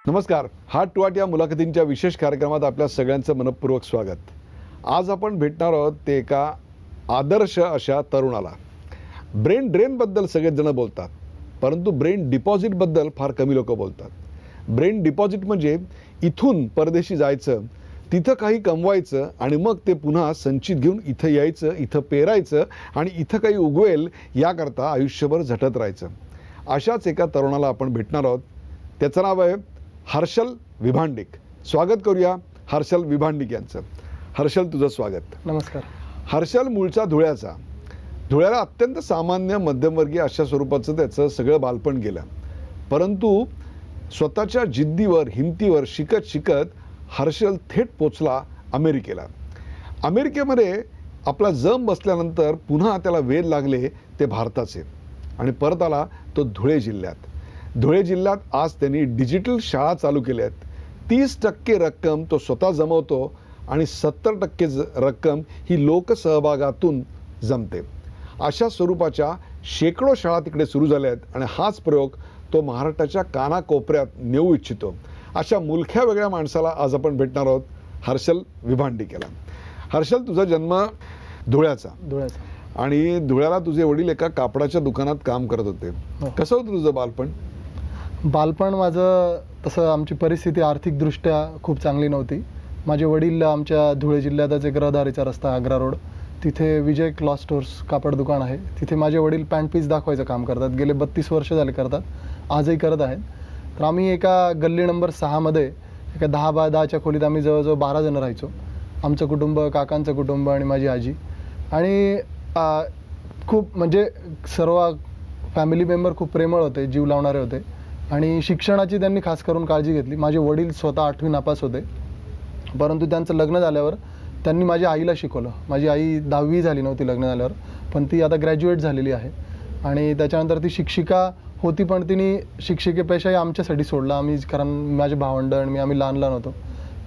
नमस्कार. Heart to heart या मुलाखतींच्या विशेष कार्यक्रमात आपल्या सगळ्यांचं मनपूर्वक स्वागत. आज आपण भेटणार आहोत ते एका आदर्श अशा तरुणाला. ब्रेन ड्रेनबद्दल सगळेच जण बोलतात, परंतु ब्रेन डिपॉझिटबद्दल फार कमी लोक बोलतात. ब्रेन डिपॉझिट म्हणजे इथून परदेशी जायचं, तिथं काही कमवायचं आणि मग ते पुन्हा संचित घेऊन इथं यायचं, इथं पेरायचं आणि इथं काही उगवेल याकरता आयुष्यभर झटत राहायचं. अशाच एका तरुणाला आपण भेटणार आहोत. त्याचं नाव आहे हर्षल विभांडिक. स्वागत करूया हर्षल विभांडिक यांचं. हर्षल, तुझं स्वागत. नमस्कार. हर्षल मूळचा धुळ्याचा. धुळ्याला अत्यंत सामान्य मध्यमवर्गीय अशा स्वरूपाचं त्याचं सगळं बालपण गेलं, परंतु स्वतःच्या जिद्दीवर हिमतीवर शिकत शिकत हर्षल थेट पोचला अमेरिकेला. अमेरिकेमध्ये आपला जम बसल्यानंतर पुन्हा त्याला वेध लागले ते भारताचे आणि परत आला तो धुळे जिल्ह्यात. धुळे जिल्ह्यात आज त्यांनी डिजिटल शाळा चालू केल्या आहेत. 30% रक्कम तो स्वतः जमवतो आणि 70% रक्कम ही लोकसहभागातून जमते. अशा स्वरूपाच्या शेकडो शाळा तिकडे सुरू झाल्या आहेत आणि हाच प्रयोग तो महाराष्ट्राच्या कानाकोपऱ्यात नेऊ इच्छितो. अशा मुलख्या वेगळ्या माणसाला आज आपण भेटणार आहोत, हर्षल विभांडिक याला. हर्षल, तुझा जन्म धुळ्याचा आणि धुळ्याला तुझे वडील एका कापडाच्या दुकानात काम करत होते. कसं होतं तुझं बालपण? बालपण माझं तसं, आमची परिस्थिती आर्थिकदृष्ट्या खूप चांगली नव्हती. माझे वडील आमच्या धुळे जिल्ह्यातच एक रहदारीचा रस्ता आग्रा रोड, तिथे विजय क्लॉथ स्टोर्स कापड दुकान आहे, तिथे माझे वडील पॅन्ट पीस दाखवायचं काम करतात. गेले 32 वर्ष झाले करतात, आजही करत आहेत. तर आम्ही एका गल्ली नंबर 6मध्ये एका 10 बाय 10च्या खोलीत आम्ही जवळजवळ 12 जण राहायचो. आमचं कुटुंब, काकांचं कुटुंब आणि माझी आजी. आणि खूप म्हणजे सर्व फॅमिली मेंबर खूप प्रेमळ होते, जीव लावणारे होते आणि शिक्षणाची त्यांनी खास करून काळजी घेतली. माझे वडील स्वतः 8वी नापास होते, परंतु त्यांचं लग्न झाल्यावर त्यांनी माझ्या आईला शिकवलं. माझी आई 10वी झाली नव्हती लग्न झाल्यावर, पण ती आता ग्रॅज्युएट झालेली आहे. आणि त्याच्यानंतर ती शिक्षिका होती, पण तिने शिक्षिकेपेक्षाही आमच्यासाठी सोडला. आम्ही, कारण माझे भावंड आणि आम्ही लहान लहान होतो.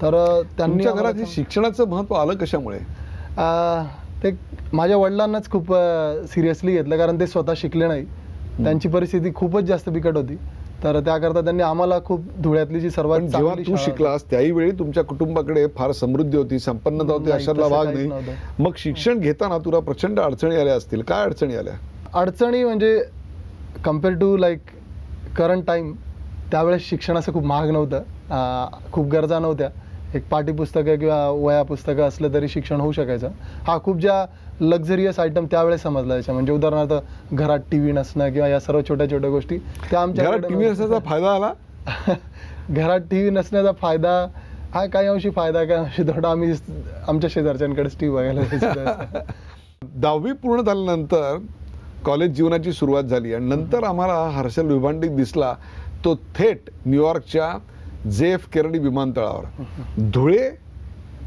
तर त्यांनी घरात शिक्षणाचं महत्त्व आलं कशामुळे? ते माझ्या वडिलांनाच खूप सिरियसली घेतलं, कारण ते स्वतः शिकले नाही. त्यांची परिस्थिती खूपच जास्त बिकट होती. तर त्याकरता त्यांनी आम्हाला खूप धुळ्यातली जी सर्वात जेव्हा तू शिकलास त्याही वेळी तुमच्या कुटुंबाकडे फार समृद्धी होती, संपन्नता होती, अशातला भाग नाही. मग शिक्षण घेताना तुला प्रचंड अडचणी आल्या असतील. काय अडचणी आल्या? अडचणी म्हणजे compare to like current time, त्यावेळेस शिक्षण असं खूप महाग नव्हतं, खूप गरजा नव्हत्या. एक पाठ्यपुस्तकं किंवा वया पुस्तकं असलं तरी शिक्षण होऊ शकायचं. हा खूप ज्या लक्झरियस आयटम त्यावेळेस समजला याच्या, म्हणजे उदाहरणार्थ घरात टीव्ही नसणं किंवा या सर्व छोट्या छोट्या गोष्टी त्या आमच्या. घरात टीव्ही नसण्याचा फायदा आला? घरात टीव्ही नसण्याचा फायदा हा काही अंशी फायदा, काही अंशी थोडा आम्ही आमच्या शेजारच्यांकडेच टीव्ही बघायला जायचो. 10वी पूर्ण झाल्यानंतर कॉलेज जीवनाची सुरुवात झाली आणि नंतर आम्हाला हर्षल विभांडिक दिसला तो थेट न्यूयॉर्कच्या JF केनेडी विमानतळावर. धुळे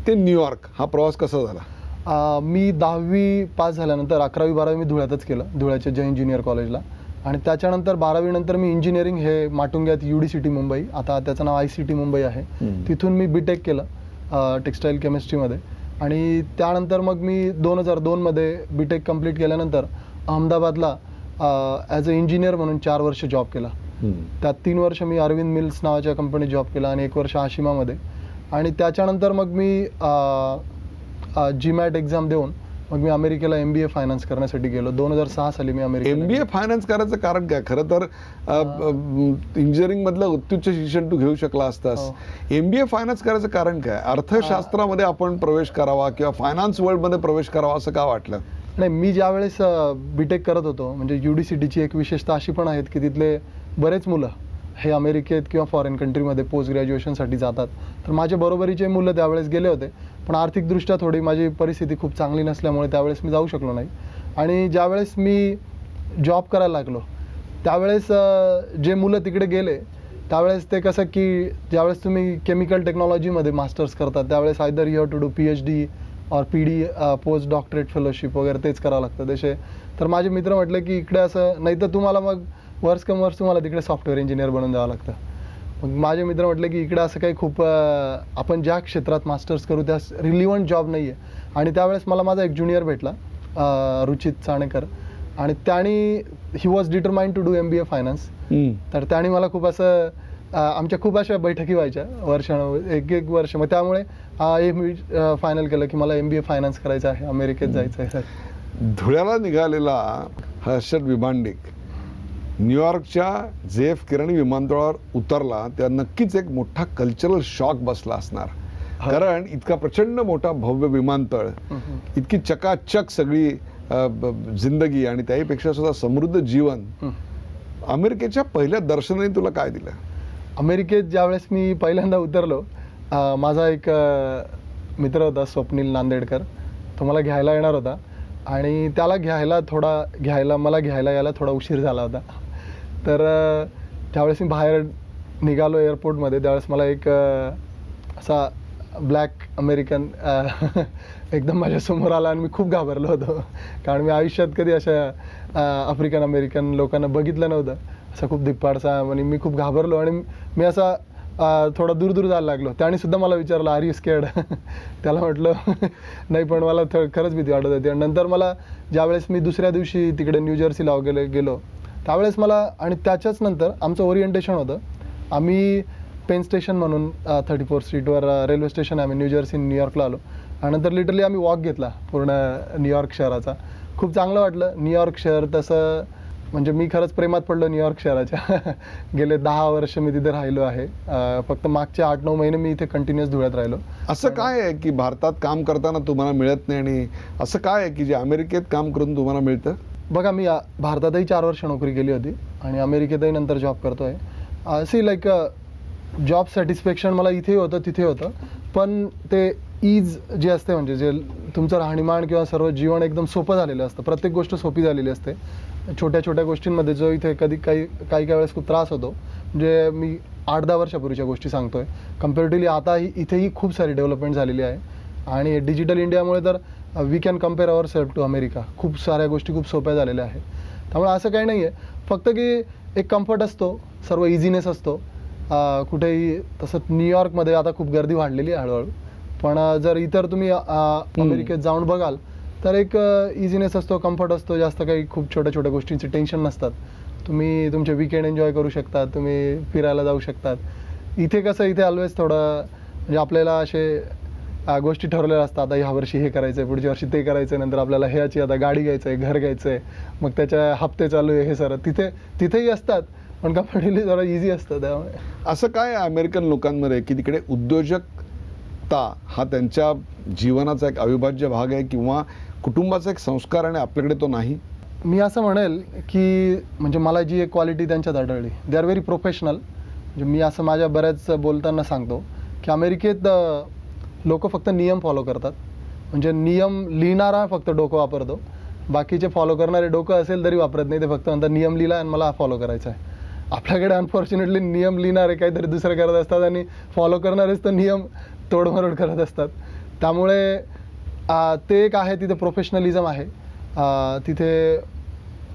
ते न्यूयॉर्क हा प्रवास कसा झाला? मी 10वी पास झाल्यानंतर 11वी 12वी मी धुळ्यातच केलं, धुळ्याच्या जय इंजिनियर कॉलेजला. आणि त्याच्यानंतर 12वी नंतर मी इंजिनिअरिंग हे माटुंग्यात UDCT मुंबई, आता त्याचं नाव ICT मुंबई आहे, तिथून मी BTech केलं टेक्स्टाईल केमिस्ट्रीमध्ये. आणि त्यानंतर मग मी 2002मध्ये BTech कम्प्लीट केल्यानंतर अहमदाबादला ॲज अ इंजिनियर म्हणून 4 वर्ष जॉब केला. त्यात 3 वर्ष मी अरविंद मिल्स नावाच्या कंपनीत जॉब केला आणि 1 वर्ष आशिमामध्ये. आणि त्याच्यानंतर मग मी GMAT एक्झाम देऊन मग मी अमेरिकेला MBA फायनान्स करण्यासाठी गेलो. 2006 साली मी अमेरिकेला. MBA फायनान्स करायचं कारण काय? खरं तर इंजिनिअरिंग मधलं उच्च शिक्षण तू घेऊ शकला असतास. MBA फायनान्स करायचं कारण काय? अर्थशास्त्रामध्ये आपण प्रवेश करावा किंवा फायनान्स वर्ल्डमध्ये प्रवेश करावा असं का वाटलं? नाही, मी ज्यावेळेस BTech करत होतो, म्हणजे UDCTची एक विशेषता अशी पण आहेत की तिथले बरेच मुलं हे अमेरिकेत किंवा फॉरेन कंट्रीमध्ये पोस्ट ग्रॅज्युएशनसाठी जातात. तर माझ्या बरोबरीचे मुलं त्यावेळेस गेले होते, पण आर्थिकदृष्ट्या थोडी माझी परिस्थिती खूप चांगली नसल्यामुळे त्यावेळेस मी जाऊ शकलो नाही. आणि ज्यावेळेस मी जॉब करायला लागलो त्यावेळेस जे मुलं तिकडे गेले त्यावेळेस ते कसं की ज्यावेळेस तुम्ही केमिकल टेक्नॉलॉजीमध्ये मास्टर्स करतात त्यावेळेस either you have to do PhD और PD पोस्ट डॉक्टरेट फेलोशिप वगैरे तेच करावं लागतं तसे. तर माझे मित्र म्हटले की इकडे असं नाही तर तुम्हाला मग वर्ष कम वर्ष तुम्हाला तिकडे सॉफ्टवेअर इंजिनियर बनून जावं लागतं. मग माझे मित्र म्हटले की इकडे असं काही खूप आपण ज्या क्षेत्रात मास्टर्स करू त्या रिलिव्हंट जॉब नाही आहे. आणि त्यावेळेस मला माझा एक ज्युनियर भेटला, रुचित चाणेकर, आणि त्याने he was determined to do MBA finance. तर त्याने मला खूप असं आमच्या खूप अशा बैठकी व्हायच्या वर्षानुवर्ष, एक वर्ष. मग त्यामुळे हे मी फायनल केलं की मला MBA फायनान्स करायचं आहे, अमेरिकेत जायचं आहे. धुळ्याला निघालेला हर्षद विभांडिक न्यूयॉर्कच्या JF केनेडी विमानतळावर उतरला तेव्हा नक्कीच एक मोठा कल्चरल शॉक बसला असणार. कारण इतका प्रचंड मोठा भव्य विमानतळ, इतकी चकाचक सगळी जिंदगी आणि त्याहीपेक्षा सुद्धा समृद्ध जीवन, अमेरिकेच्या पहिल्या दर्शनाने तुला काय दिलं? अमेरिकेत ज्यावेळेस मी पहिल्यांदा उतरलो, माझा एक मित्र होता स्वप्नील नांदेडकर, तो मला घ्यायला येणार होता आणि त्याला मला घ्यायला यायला थोडा उशीर झाला होता. तर ज्यावेळेस मी बाहेर निघालो एअरपोर्टमध्ये, त्यावेळेस मला एक असा ब्लॅक अमेरिकन एकदम माझ्यासमोर आला आणि मी खूप घाबरलो होतो. कारण मी आयुष्यात कधी अशा आफ्रिकन अमेरिकन लोकांना बघितलं नव्हतं, असं खूप धिप्पाडसा, आणि मी खूप घाबरलो आणि मी असा थोडा दूर जायला लागलो. त्याने सुद्धा मला विचारलं, आर यू स्केर्ड? त्याला म्हटलं नाही, पण मला खरंच भीती वाटत होती. आणि नंतर मला ज्यावेळेस मी दुसऱ्या दिवशी तिकडे न्यूजर्सीला वगैरे गेलो त्यावेळेस मला, आणि त्याच्याच नंतर आमचं ओरिएंटेशन होतं. आम्ही पेन स्टेशन म्हणून 34 स्ट्रीटवर रेल्वे स्टेशन आहे, आम्ही न्यूजर्सी न्यूयॉर्कला आलो आणि नंतर लिटरली आम्ही वॉक घेतला पूर्ण न्यूयॉर्क शहराचा. खूप चांगलं वाटलं. न्यूयॉर्क शहर तसं म्हणजे मी खरंच प्रेमात पडलो न्यूयॉर्क शहराच्या. गेले 10 वर्ष मी तिथे राहिलो आहे. फक्त मागचे 8-9 महिने मी इथे कंटिन्युअस धुळ्यात राहिलो. असं काय आहे की भारतात काम करताना तुम्हाला मिळत नाही आणि असं काय आहे की जे अमेरिकेत काम करून तुम्हाला मिळतं? बघा, मी भारतातही 4 वर्ष नोकरी केली होती आणि अमेरिकेतही नंतर जॉब करतोय. सी लाईक जॉब सॅटिस्फॅक्शन मला इथे होतं तिथे होतं, पण ते ईज जे असते म्हणजे जे तुमचं राहणीमान किंवा सर्व जीवन एकदम सोपं झालेलं असतं. प्रत्येक गोष्ट सोपी झालेली असते. छोट्या छोट्या गोष्टींमध्ये जो इथे कधी काही वेळेस खूप त्रास होतो, म्हणजे मी 8-10 वर्षापूर्वीच्या गोष्टी सांगतोय, कम्पॅरेटिव्हली आता इथेही खूप सारी डेव्हलपमेंट झालेली आहे. आणि डिजिटल इंडियामुळे तर we can compare ourself to America. खूप साऱ्या गोष्टी खूप सोप्या झालेल्या आहेत. त्यामुळे असं काही नाही आहे, फक्त की एक कम्फर्ट असतो, सर्व इझिनेस असतो कुठेही. तसं न्यूयॉर्कमध्ये आता खूप गर्दी वाढलेली आहे हळूहळू, पण जर इतर तुम्ही अमेरिकेत जाऊन बघाल तर एक इझिनेस असतो, कम्फर्ट असतो, जास्त काही खूप छोट्या छोट्या गोष्टींचे टेन्शन नसतात. तुम्ही तुमचे वीकेंड एन्जॉय करू शकतात, तुम्ही फिरायला जाऊ शकतात. इथे कसं, इथे ऑलवेज थोडं म्हणजे आपल्याला असे गोष्टी ठरवलेल्या असतात. आता ह्या वर्षी हे करायचं आहे, पुढच्या वर्षी ते करायचं आहे, नंतर आपल्याला ह्याची आता गाडी घ्यायचं आहे, घर घ्यायचं आहे, मग त्याच्या हप्ते चालू आहे, हे सर तिथेही असतात, पण कम्फर्टेबली जरा इझी असतं. त्यामुळे असं काय अमेरिकन लोकांमध्ये की तिकडे उद्योजकता हा त्यांच्या जीवनाचा एक अविभाज्य भाग आहे किंवा कुटुंबाचा एक संस्कार आणि आपल्याकडे तो नाही? मी असं म्हणेल की म्हणजे मला जी एक क्वालिटी त्यांच्यात आढळली, दे आर व्हेरी प्रोफेशनल. म्हणजे मी असं माझ्या बऱ्याच बोलताना सांगतो की अमेरिकेत लोक फक्त नियम फॉलो करतात. म्हणजे नियम लिहिणारा फक्त डोकं वापरतो, बाकीचे फॉलो करणारे डोकं असेल तरी वापरत नाही. ते फक्त म्हणतात नियम लिहिला आणि मला फॉलो करायचा आहे. आपल्याकडे अनफॉर्च्युनेटली नियम लिहिणारे काहीतरी दुसरं करत असतात आणि फॉलो करणारेच तर नियम तोडमरोड करत असतात. त्यामुळे ते एक आहे, तिथे प्रोफेशनलिझम आहे. तिथे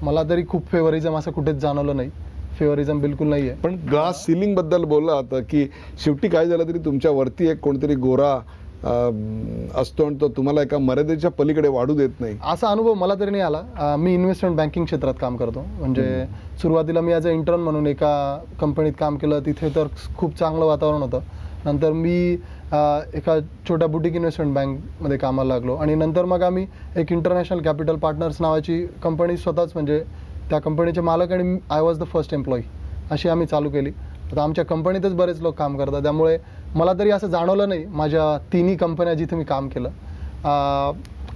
मला तरी खूप फेवरिझम असं कुठेच जाणवलं नाही. फेवरिझम बिलकुल नाही आहे. पण ग्लास सिलिंग बद्दल बोलला होता की शेवटी काय झालं तरी तुमच्या वरती एक कोणतरी गोरा असतो आणि तो तुम्हाला एका मर्यादेच्या पलीकडे वाढू देत नाही, असा अनुभव मला तरी नाही आला. मी इन्व्हेस्टमेंट बँकिंग क्षेत्रात काम करतो. म्हणजे सुरुवातीला मी ॲज अ इंटर्न म्हणून एका कंपनीत काम केलं. तिथे तर खूप चांगलं वातावरण होतं. नंतर मी एका छोट्या बुटीक इन्व्हेस्टमेंट बँकमध्ये कामाला लागलो आणि नंतर मग आम्ही एक इंटरनॅशनल कॅपिटल पार्टनर्स नावाची कंपनी स्वतःच, म्हणजे त्या कंपनीचे मालक आणि I was the first employee अशी आम्ही चालू केली. आता आमच्या कंपनीतच बरेच लोक काम करतात. त्यामुळे मला तरी असं जाणवलं नाही माझ्या 3ही कंपन्या जिथे मी काम केलं.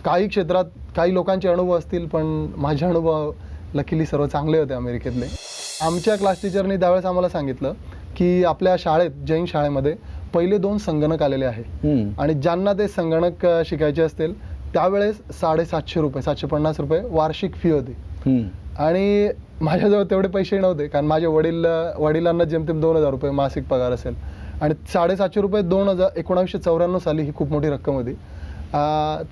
काही क्षेत्रात काही लोकांचे अनुभव असतील, पण माझे अनुभव लकीली सर्व चांगले होते अमेरिकेतले. आमच्या क्लास टीचरनी त्यावेळेस आम्हाला सांगितलं की आपल्या शाळेत, जैन शाळेमध्ये पहिले 2 संगणक आलेले आहे आणि ज्यांना ते संगणक शिकायचे असतील त्यावेळेस ₹750 ₹750 वार्षिक फी होती. आणि माझ्याजवळ तेवढे पैसे नव्हते, कारण माझे वडिलांना जेमतेम ₹2000 मासिक पगार असेल आणि ₹750 1994 साली ही खूप मोठी रक्कम होती.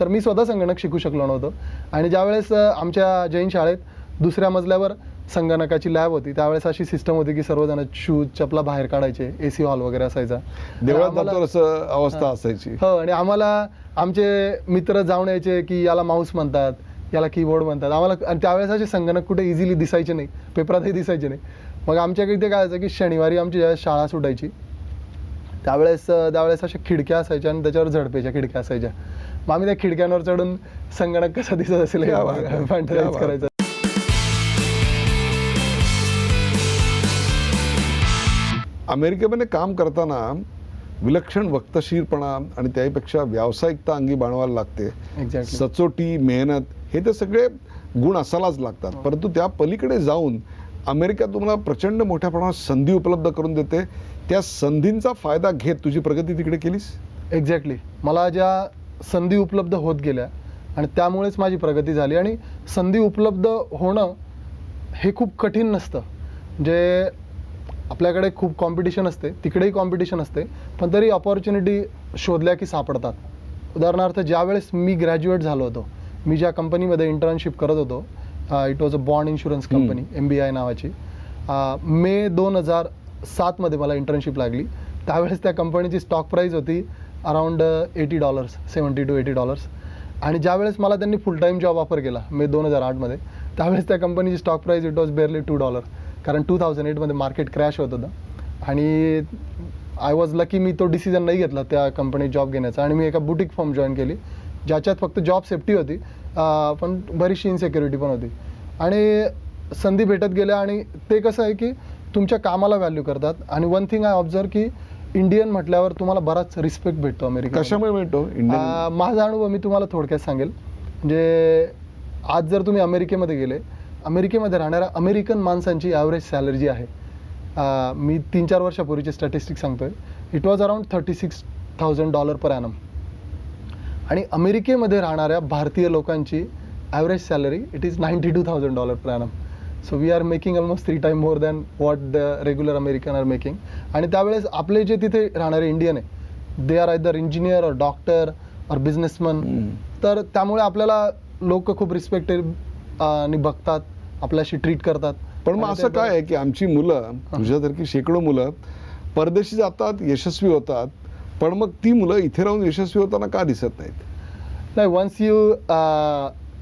तर मी स्वतः संगणक शिकू शकलो नव्हतो. आणि ज्यावेळेस आमच्या जैन शाळेत दुसऱ्या मजल्यावर संगणकाची लॅब होती, त्यावेळेस अशी सिस्टम होती की सर्वजण शूज चपला बाहेर काढायचे, AC हॉल वगैरे असायचा, देवळात असं अवस्था असायची. हो, आणि आम्हाला आमचे मित्र जाऊन यायचे की याला माऊस म्हणतात, याला कीबोर्ड म्हणतात आम्हाला. आणि त्यावेळेस असे संगणक कुठे इझिली दिसायचे नाही, पेपरातही दिसायचे नाही. मग आमच्या इथे काय व्हायचं की शनिवारी आमची ज्यावेळेस शाळा सुटायची त्यावेळेस अशा खिडक्या असायच्या आणि त्याच्यावर झडपेच्या खिडक्या असायच्या. मग आम्ही त्या खिडक्यांवर चढून संगणक कसा दिसत असेल क्या बात आहे, फॅन्टसाइज क्या बात. करायचं. अमेरिकेमध्ये काम करताना विलक्षण वक्तशीरपणा आणि त्यापेक्षा व्यावसायिकता अंगी बाणवायला लागते. एक्झॅक्टली. सचोटी, मेहनत हे तर सगळे गुण असायलाच लागतात. परंतु त्या पलीकडे जाऊन अमेरिका तुम्हाला प्रचंड मोठ्या प्रमाणात संधी उपलब्ध करून देते. त्या संधींचा फायदा घेत तुझी प्रगती तिकडे केलीस. एक्झॅक्टली. मला ज्या संधी उपलब्ध होत गेल्या आणि त्यामुळेच माझी प्रगती झाली. आणि संधी उपलब्ध होणं हे खूप कठीण नसतं. म्हणजे आपल्याकडे खूप कॉम्पिटिशन असते, तिकडेही कॉम्पिटिशन असते, पण तरी अपॉर्च्युनिटी शोधल्या की सापडतात. उदाहरणार्थ ज्यावेळेस मी ग्रॅज्युएट झालो होतो, मी ज्या कंपनीमध्ये इंटर्नशिप करत होतो, it was a bond insurance company, MBI नावाची. मे 2007मध्ये मला इंटर्नशिप लागली. त्यावेळेस त्या कंपनीची स्टॉक प्राईस होती अराउंड $80, $70 to $80. आणि ज्यावेळेस मला त्यांनी फुल टाईम जॉब ऑफर केला मे 2008मध्ये, त्यावेळेस त्या कंपनीची stock price it was barely $2. कारण 2008मध्ये मार्केट क्रॅश होत होतं. आणि आय वॉज लकी, मी तो डिसिजन नाही घेतला त्या कंपनीत जॉब घेण्याचा. आणि मी एका बुटीक फर्म जॉईन केली ज्याच्यात फक्त जॉब सेफ्टी होती, पण बरीचशी इनसिक्युरिटी पण होती. आणि संधी भेटत गेल्या. आणि ते कसं आहे की तुमच्या कामाला व्हॅल्यू करतात. आणि वन थिंग आय ऑब्झर्व की इंडियन म्हटल्यावर तुम्हाला बराच रिस्पेक्ट भेटतो अमेरिका. कशामुळे मिळतो? माझा अनुभव मी तुम्हाला थोडक्यात सांगेल. म्हणजे आज जर तुम्ही अमेरिकेमध्ये गेले, अमेरिकेमध्ये राहणाऱ्या अमेरिकन माणसांची ॲव्हरेज सॅलरी जी आहे, मी 3-4 वर्षापूर्वीचे स्टॅटिस्टिक्स सांगतोय, it was around $36,000 per annum. आणि अमेरिकेमध्ये राहणाऱ्या भारतीय लोकांची average salary it is $92,000 per annum. So we are making almost 3 times more than what the regular American are making. आणि त्यावेळेस आपले जे तिथे राहणारे इंडियन आहे, दे आर आयदर इंजिनियर और डॉक्टर और बिझनेसमन. तर त्यामुळे आपल्याला लोक खूप रिस्पेक्टेड आणि बघतात, आपल्याशी ट्रीट करतात. पण मग असं काय आहे की आमची मुलं, तुझ्यासारखी शेकडो मुलं परदेशी जातात, यशस्वी होतात, पण मग ती मुलं इथे राहून यशस्वी होताना का दिसत नाहीत? नाही, वन्स यू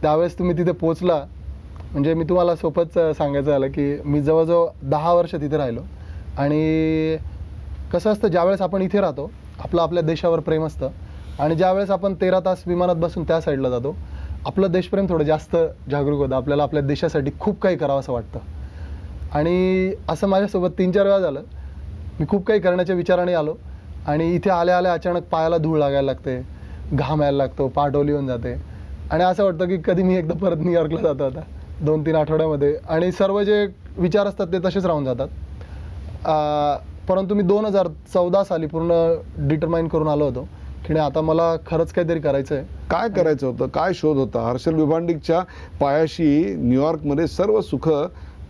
त्यावेळेस तुम्ही तिथे पोचला, म्हणजे मी तुम्हाला सोपंच सांगायचं झालं की मी जवळजवळ 10 वर्ष तिथे राहिलो. आणि कसं असतं, ज्यावेळेस आपण इथे राहतो, आपल्या देशावर प्रेम असतं. आणि ज्यावेळेस आपण 13 तास विमानात बसून त्या साईडला जातो, आपलं देशप्रेम थोडं जास्त जागरूक होतं. आपल्याला आपल्या देशासाठी खूप काही करावं असं वाटतं. आणि असं माझ्यासोबत 3-4 वेळा झालं. मी खूप काही करण्याच्या विचाराने आलो आणि इथे आल्या आल्या अचानक पायाला धूळ लागायला लागते, घाम यायला लागतो, पाठ ओली होऊन जाते. आणि असं वाटतं की कधी मी एकदा परत न्यूयॉर्कला जातो आता 2-3 आठवड्यामध्ये. आणि सर्व जे विचार असतात ते तसेच राहून जातात. परंतु मी 2014 साली पूर्ण डिटरमाइन करून आलो होतो की नाही, आता मला खरंच काहीतरी करायचं आहे. काय करायचं होतं? काय शोध होता? हर्षल विभांडिकच्या पायाशी न्यूयॉर्कमध्ये सर्व सुख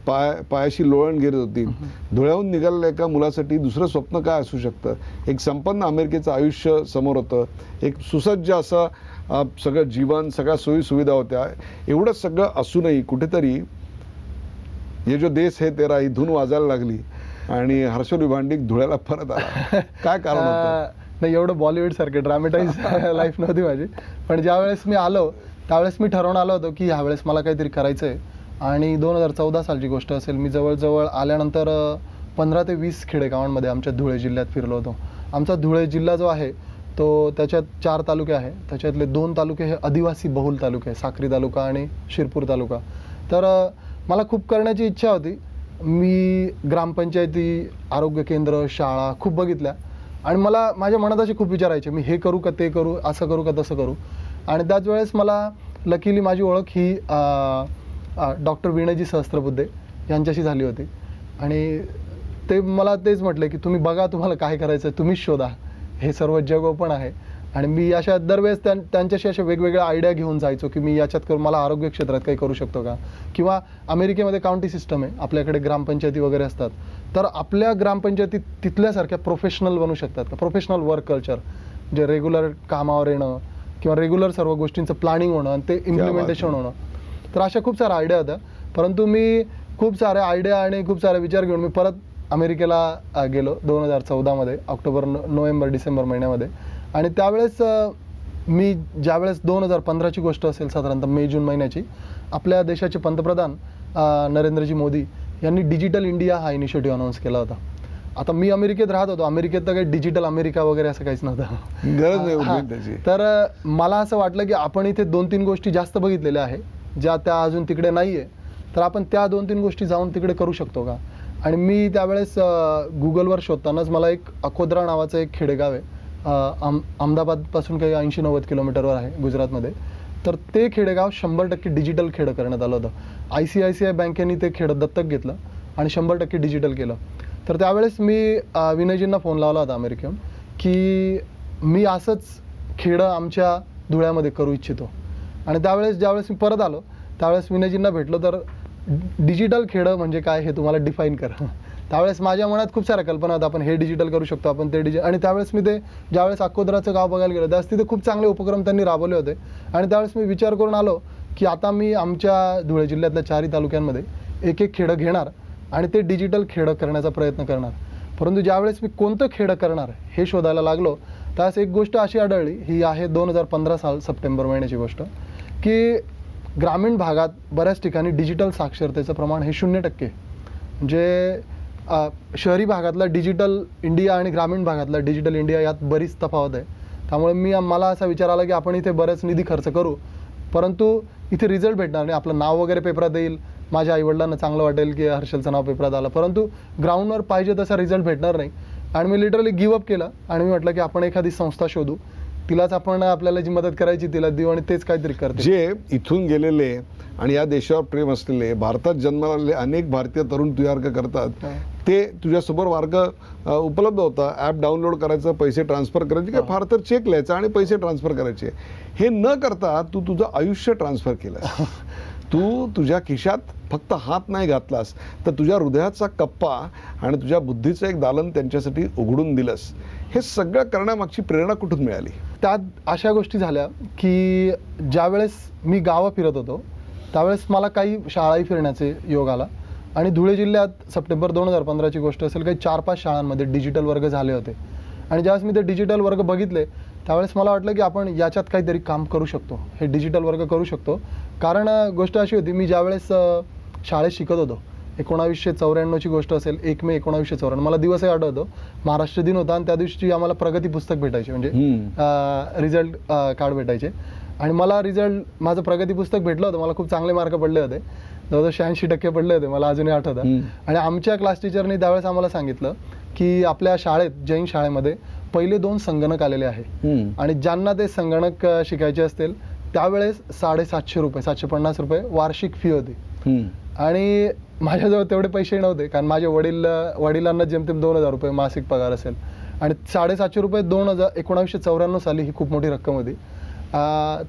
पायाशी लोळण गेली होती. धुळ्याहून निघालेल्या एका मुलासाठी दुसरं स्वप्न काय असू शकतं? एक संपन्न अमेरिकेचं आयुष्य समोर होतं, एक सुसज्ज असं सगळं जीवन, सगळ्या सोयी सुविधा होत्या. एवढं सगळं असूनही कुठेतरी ये जो देश है तेरा ही धून वाजायला लागली आणि हर्षल विभांडिक धुळ्याला परत आला. काय कारण होतं? नाही, एवढं बॉलिवूड सारखं ड्रामेटाईज लाईफ नव्हती माझी. पण ज्यावेळेस मी आलो त्यावेळेस मी ठरवून आलो होतो की ह्यावेळेस मला काहीतरी करायचं आहे. आणि 2014 सालची गोष्ट असेल, मी जवळजवळ आल्यानंतर 15 ते 20 खेडेगावांमध्ये आमच्या धुळे जिल्ह्यात फिरलो होतो. आमचा धुळे जिल्हा जो आहे तो त्याच्यात 4 तालुके आहे. त्याच्यातले 2 तालुके हे आदिवासी बहुल तालुके आहे, साक्री तालुका आणि शिरपूर तालुका. तर मला खूप करण्याची इच्छा होती. मी ग्रामपंचायती, आरोग्य केंद्र, शाळा खूप बघितल्या. आणि मला माझ्या मनात असे खूप विचारायचे, मी हे करू का ते करू, असं करू का तसं करू. आणि त्याच वेळेस मला लकीली माझी ओळख ही डॉक्टर विनयजी सहस्त्रबुद्धे यांच्याशी झाली होती. आणि ते मला तेच म्हटले की तुम्ही बघा, तुम्हाला काय करायचं आहे तुम्हीच शोधा, हे सर्व जग ओपन आहे. आणि मी अशा दरवेळेस त्यांच्याशी अशा वेगवेगळ्या आयडिया घेऊन जायचो की मी याच्यात करू, मला आरोग्य क्षेत्रात काही करू शकतो का. किंवा अमेरिकेमध्ये काउंटी सिस्टम आहे, आपल्याकडे ग्रामपंचायती वगैरे असतात. तर आपल्या ग्रामपंचायतीत तिथल्यासारख्या प्रोफेशनल बनू शकतात का, प्रोफेशनल वर्क कल्चर, जे रेग्युलर कामावर येणं किंवा रेग्युलर सर्व गोष्टींचं प्लॅनिंग होणं आणि ते इम्प्लिमेंटेशन होणं. तर अशा खूप साऱ्या आयडिया होत्या. परंतु मी खूप साऱ्या आयडिया आणि खूप सारे विचार घेऊन मी परत अमेरिकेला गेलो 2014मध्ये, ऑक्टोबर, नोव्हेंबर, डिसेंबर महिन्यामध्ये. आणि त्यावेळेस मी ज्यावेळेस 2015ची गोष्ट असेल साधारणतः मे जून महिन्याची, आपल्या देशाचे पंतप्रधान नरेंद्रजी मोदी यांनी डिजिटल इंडिया हा इनिशिएटिव्ह अनाऊन्स केला होता. आता मी अमेरिकेत राहत होतो, अमेरिकेत तर काही डिजिटल अमेरिका वगैरे असं काहीच नव्हतं. गरज नाही हां. उरली त्याची. तर मला असं वाटलं की आपण इथे 2-3 गोष्टी जास्त बघितलेल्या आहे ज्या त्या अजून तिकडे नाही आहे, तर आपण त्या 2-3 गोष्टी जाऊन तिकडे करू शकतो का. आणि मी त्यावेळेस गुगलवर शोधतानाच मला एक अकोद्रा नावाचं एक खेडेगाव आहे, अहमदाबादपासून काही 80-90 किलोमीटरवर आहे गुजरातमध्ये. तर ते खेडेगाव 100% डिजिटल खेडं करण्यात आलं होतं. ICICI बँकेने ते खेडं दत्तक घेतलं आणि 100% डिजिटल केलं. तर त्यावेळेस मी विनयजींना फोन लावला होता अमेरिकेहून की मी असंच खेडं आमच्या धुळ्यामध्ये करू इच्छितो. आणि ज्यावेळेस मी परत आलो त्यावेळेस विनयजींना भेटलो, तर डिजिटल खेडं म्हणजे काय हे तुम्हाला डिफाईन करा. त्यावेळेस माझ्या मनात खूप साऱ्या कल्पना होत्या, आपण हे डिजिटल करू शकतो, आपण ते डिजिटल. आणि त्यावेळेस मी ते ज्यावेळेस अकोद्राचं गाव बघायला गेलो त्यावेळेस तिथे खूप चांगले उपक्रम त्यांनी राबवले होते. आणि त्यावेळेस मी विचार करून आलो की आता मी आमच्या धुळे जिल्ह्यातल्या 4 तालुक्यांमध्ये एक खेडं घेणार आणि ते डिजिटल खेडं करण्याचा प्रयत्न करणार. परंतु ज्यावेळेस मी कोणतं खेडं करणार हे शोधायला लागलो त्यावेळेस एक गोष्ट अशी आढळली, ही आहे 2015 साल सप्टेंबर महिन्याची गोष्ट, की ग्रामीण भागात बऱ्याच ठिकाणी डिजिटल साक्षरतेचं प्रमाण हे 0%. म्हणजे शहरी भागातला डिजिटल इंडिया आणि ग्रामीण भागातला डिजिटल इंडिया यात बरीच तफावत आहे. त्यामुळे मला असा विचार आला की आपण इथे बरेच निधी खर्च करू, परंतु इथे रिझल्ट भेटणार नाही. आपलं नाव वगैरे पेपरात येईल, माझ्या आईवडिलांना चांगलं वाटेल की हर्षलचं नाव पेपरात आलं, परंतु ग्राउंडवर पाहिजे तसा रिझल्ट भेटणार नाही. आणि मी लिटरली गिवअप केलं आणि मी म्हटलं की आपण एखादी संस्था शोधू, तिलाच आपण आपल्याला जी मदत करायची तिला देऊ आणि तेच काहीतरी करते. जे इथून गेलेले आणि या देशावर प्रेम असलेले, भारतात जन्माला आलेले अनेक भारतीय तरुण तुझ्यासारखं करतात, ते तुझ्यासमोर मार्ग उपलब्ध होता. ॲप डाउनलोड करायचं, पैसे ट्रान्सफर करायचे, काय फार तर चेक लिहायचा आणि पैसे ट्रान्सफर करायचे. हे न करता तू तुझं आयुष्य ट्रान्सफर केलं. तू तुझ्या खिशात फक्त हात नाही घातलास, तर तुझ्या हृदयाचा कप्पा आणि तुझ्या बुद्धीचं एक दालन त्यांच्यासाठी उघडून दिलंस. हे सगळं करण्यामागची प्रेरणा कुठून मिळाली? त्यात अशा गोष्टी झाल्या की ज्यावेळेस मी गावं फिरत होतो त्यावेळेस मला काही शाळाही फिरण्याचे योग आला. आणि धुळे जिल्ह्यात सप्टेंबर 2015ची गोष्ट असेल, काही 4-5 शाळांमध्ये डिजिटल वर्ग झाले होते. आणि ज्यावेळेस मी ते डिजिटल वर्ग बघितले त्यावेळेस मला वाटलं की आपण याच्यात काहीतरी काम करू शकतो, हे डिजिटल वर्ग करू शकतो. कारण गोष्ट अशी होती, मी ज्यावेळेस शाळेत शिकत होतो, 1994ची गोष्ट असेल, 1 मे 1994, मला दिवसही आठवतो, महाराष्ट्र दिन होता आणि त्या दिवशी आम्हाला प्रगती पुस्तक भेटायचे, म्हणजे रिझल्ट कार्ड भेटायचे. आणि मला माझं प्रगती पुस्तक भेटलं होतं, मला खूप चांगले मार्क पडले होते, जवळजवळ 86% पडले होते, मला अजूनही आठवतं. आणि आमच्या क्लास टीचरनी त्यावेळेस आम्हाला सांगितलं की आपल्या शाळेत, जैन शाळेमध्ये पहिले 2 संगणक आलेले आहे आणि ज्यांना ते संगणक शिकायचे असतील त्यावेळेस ₹750, ₹750 वार्षिक फी होती. आणि माझ्याजवळ तेवढे पैसे नव्हते, कारण माझ्या वडिलांना जेमतेम ₹2000 मासिक पगार असेल. आणि ₹750 1994 साली ही खूप मोठी रक्कम होती.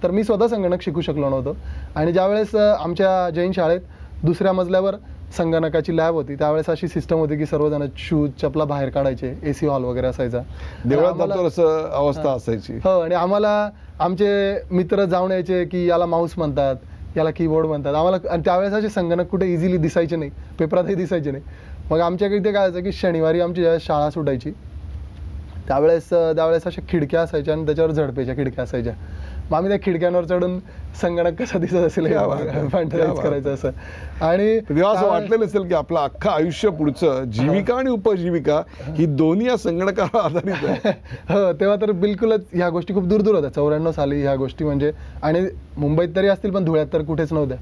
तर मी स्वतः संगणक शिकू शकलो नव्हतो. आणि ज्यावेळेस आमच्या जैन शाळेत दुसऱ्या मजल्यावर संगणकाची लॅब होती, त्यावेळेस अशी सिस्टम होती की सर्वजण शूज चपला बाहेर काढायचे, AC हॉल वगैरे असायचा, देवळात असं अवस्था असायची. हो. आणि आम्हाला आमचे मित्र जाऊन यायचे की याला माऊस म्हणतात, याला कीबोर्ड म्हणतात आम्हाला. आणि त्यावेळेस असे संगणक कुठे इझिली दिसायचे नाही, पेपरातही दिसायचे नाही. मग आमच्याकडे ते काय व्हायचं की शनिवारी आमची ज्यावेळेस शाळा सुटायची त्यावेळेस अशा खिडक्या असायच्या आणि त्याच्यावर झडपेच्या खिडक्या असायच्या. मग आम्ही त्या खिडक्यांवर चढून संगणक कसा दिसत असेल फॅन्टलाइज करायचं असं. आणि तेव्हा असं वाटलं नसेल की आपलं अख्खं आयुष्य पुढचं जीविका आणि उपजीविका ही दोन्ही या संगणकावर आधारित आहे. हो, तेव्हा तर बिलकुलच ह्या गोष्टी खूप दूर होत्या. 94 साली ह्या गोष्टी म्हणजे, आणि मुंबईत तरी असतील पण धुळ्यात तर कुठेच नव्हत्या.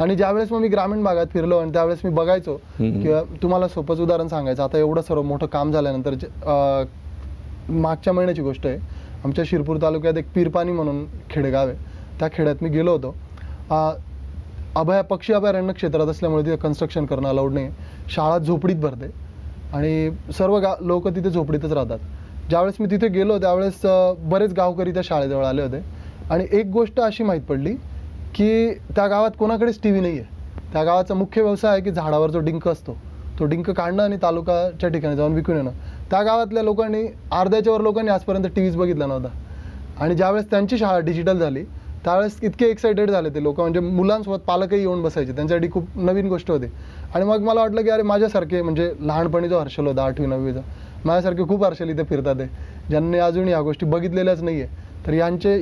आणि ज्यावेळेस मग मी ग्रामीण भागात फिरलो आणि त्यावेळेस मी बघायचो किंवा तुम्हाला सोपंच उदाहरण सांगायचं, आता एवढं सर्व मोठं काम झाल्यानंतर मागच्या महिन्याची गोष्ट आहे, आमच्या शिरपूर तालुक्यात एक पीरपानी म्हणून खेडेगाव आहे, त्या खेड्यात मी गेलो होतो. पक्षी अभयारण्य क्षेत्रात असल्यामुळे तिथे कन्स्ट्रक्शन करणं अलाउड नाही. शाळा झोपडीत भरते आणि सर्व लोक तिथे झोपडीतच राहतात. ज्यावेळेस मी तिथे गेलो त्यावेळेस बरेच गावकरी त्या शाळेजवळ आले होते. आणि एक गोष्ट अशी माहीत पडली की त्या गावात कोणाकडेच TV नाही आहे. त्या गावाचा मुख्य व्यवसाय आहे की झाडावर जो डिंक असतो तो डिंक काढणं आणि तालुकाच्या ठिकाणी जाऊन विकून येणं. त्या गावातल्या लोकांनी, अर्ध्याच्या वर लोकांनी आजपर्यंत TVच बघितला नव्हता. आणि ज्यावेळेस त्यांची शाळा डिजिटल झाली त्यावेळेस इतके एक्सायटेड झाले ते लोक, म्हणजे मुलांसोबत पालकही येऊन बसायचे, त्यांच्यासाठी खूप नवीन गोष्ट होती. आणि मग मला वाटलं की अरे माझ्यासारखे, म्हणजे लहानपणी जो हर्षल होता 8वी 9वीचा, माझ्यासारखे खूप हर्षल इथे फिरतात आहे ज्यांनी अजून ह्या गोष्टी बघितलेल्याच नाही आहे. तर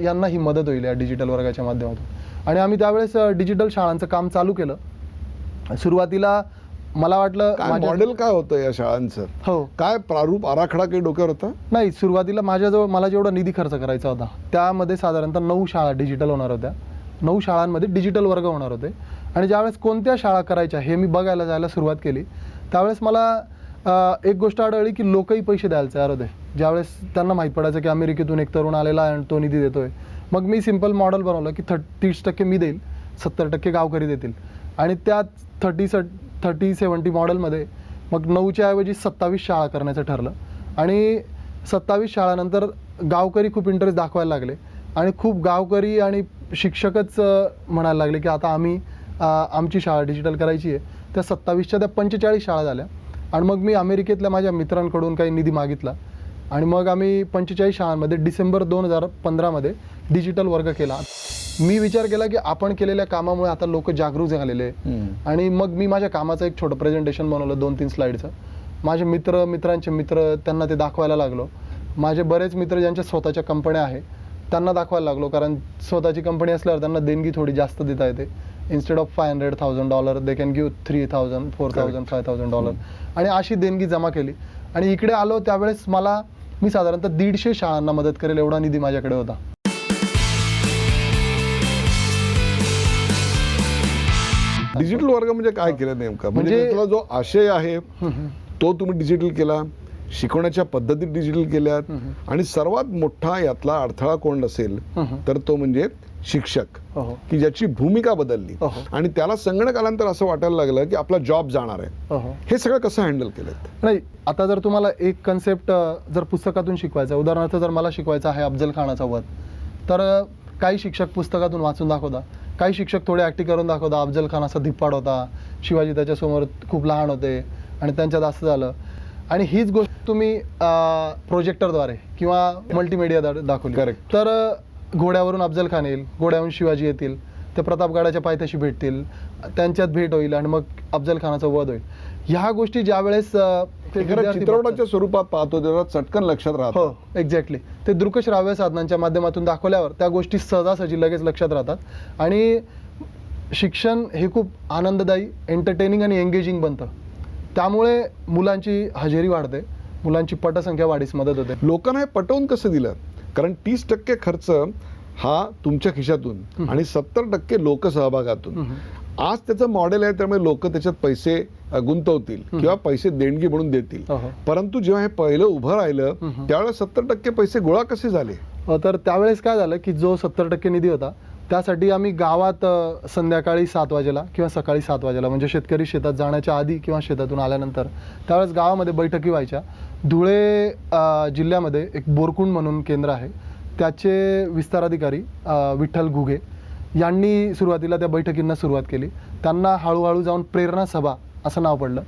यांना ही मदत होईल या डिजिटल वर्गाच्या माध्यमातून. आणि आम्ही त्यावेळेस डिजिटल शाळांचं काम चालू केलं. सुरुवातीला मला वाटलं काय मॉडेल काय होतं या शाळांचं, हो काय प्रारूप आराखडा काही डोक्यावर होता? नाही, सुरुवातीला माझ्याजवळ मला जेवढा निधी खर्च करायचा होता त्यामध्ये साधारणतः 9 शाळा डिजिटल होणार होत्या. 9 शाळांमध्ये डिजिटल वर्ग होणार होते. आणि ज्यावेळेस कोणत्या शाळा करायच्या हे मी बघायला जायला सुरुवात केली त्यावेळेस मला एक गोष्ट आढळली की लोकही पैसे द्यायला तयार होते. ज्यावेळेस त्यांना माहीत पडायचं की अमेरिकेतून एक तरुण आलेला आहे आणि तो निधी देतोय, मग मी सिम्पल मॉडेल बनवलं की 30% मी देईल, 70% गावकरी देतील. आणि त्या 30-70 मॉडेलमध्ये मग 9च्या ऐवजी 27 शाळा करण्याचं ठरलं. आणि 27 शाळानंतर गावकरी खूप इंटरेस्ट दाखवायला लागले आणि खूप गावकरी आणि शिक्षकच म्हणायला लागले की आता आम्ही आमची शाळा डिजिटल करायची आहे. त्या 27च्या त्या 45 शाळा झाल्या. आणि मग मी अमेरिकेतल्या माझ्या मित्रांकडून काही निधी मागितला आणि मग आम्ही 45 शाळांमध्ये डिसेंबर 2015मध्ये डिजिटल वर्ग केला. मी विचार केला की आपण केलेल्या कामामुळे आता लोक जागरूक झालेले. आणि मग मी माझ्या कामाचं एक छोटं प्रेझेंटेशन बनवलं 2-3 स्लाईडचं. माझे मित्रांचे मित्र त्यांना ते दाखवायला लागलो. माझे बरेच मित्र ज्यांच्या स्वतःच्या कंपन्या आहे त्यांना दाखवायला लागलो, कारण स्वतःची कंपनी असल्यावर त्यांना देणगी थोडी जास्त देता येते. Instead of $500,000 they can give $3,000, $4,000, $5,000. आणि अशी देणगी जमा केली. आणि इकडे आलो त्यावेळेस मी साधारणतः 150 शाळांना मदत करेल एवढा निधी माझ्याकडे होता. डिजिटल वर्ग म्हणजे काय केलं नेमकं? म्हणजे तुला जो आशय आहे तो तुम्ही डिजिटल केला, शिकवण्याच्या पद्धती डिजिटल केल्यात, आणि सर्वात मोठा यातला अडथळा कोण नसेल तर तो म्हणजे शिक्षक, की ज्याची भूमिका बदलली. आणि त्याला संगणक आल्यानंतर असं वाटायला लागलं की आपला जॉब जाणार आहे. हे सगळं कसं हँडल केलं? नाही, आता जर तुम्हाला एक कन्सेप्ट जर पुस्तकातून शिकवायचा, उदाहरणार्थ जर मला शिकवायचा आहे अफजल खानाचा वध, तर काही शिक्षक पुस्तकातून वाचून दाखवता, काही शिक्षक थोडे ॲक्टिंग करून दाखवता. अफजल खान असा धिप्पाड होता, शिवाजी त्याच्यासमोर खूप लहान होते आणि त्यांच्यात असं झालं. आणि हीच गोष्ट तुम्ही प्रोजेक्टरद्वारे किंवा मल्टीमीडियाद्वारे दाखवली. करेक्ट. तर घोड्यावरून अफजल खान येईल, घोड्यावरून शिवाजी येतील, ते प्रतापगडाच्या पायथ्याशी भेटतील, त्यांच्यात भेट होईल आणि मग अफजल खानाचा वध होईल. ह्या गोष्टी ज्या वेळेस चित्रपटाच्या स्वरूपात पाहतो तेव्हा चटकन लक्षात राहतो. हो, एक्झॅक्टली. ते दृकश्राव्य साधनांच्या माध्यमातून दाखवल्यावर त्या गोष्टी सहजासहजी लगेच लक्षात राहतात. आणि शिक्षण हे खूप आनंददायी, एंटरटेनिंग आणि एंगेजिंग बनतं. त्यामुळे मुलांची हजेरी वाढते, मुलांची पटसंख्या वाढीस मदत होते. लोकांना हे पटवून कसं दिलं? कारण 30% खर्च हा तुमच्या खिशातून आणि 70% लोकसहभागातून. आज त्याचं मॉडेल आहे, त्यामुळे लोक त्याच्यात पैसे गुंतवतील किंवा पैसे देणगी म्हणून देतील. परंतु जेव्हा हे पहिलं उभं राहिलं त्यावेळेस 70% पैसे गोळा कसे झाले? तर त्यावेळेस काय झालं की जो 70% निधी होता त्यासाठी आम्ही गावात संध्याकाळी 7 वाजेला किंवा सकाळी 7 वाजेला, म्हणजे शेतकरी शेतात जाण्याच्या आधी किंवा शेतातून आल्यानंतर, त्यावेळेस गावामध्ये बैठकी व्हायच्या. धुळे जिल्ह्यामध्ये एक बोरकुंड म्हणून केंद्र आहे, त्याचे विस्तार अधिकारी विठ्ठल घुगे यांनी सुरुवातीला त्या बैठकींना सुरुवात केली. त्यांना हळूहळू जाऊन प्रेरणा सभा असं नाव पडलं.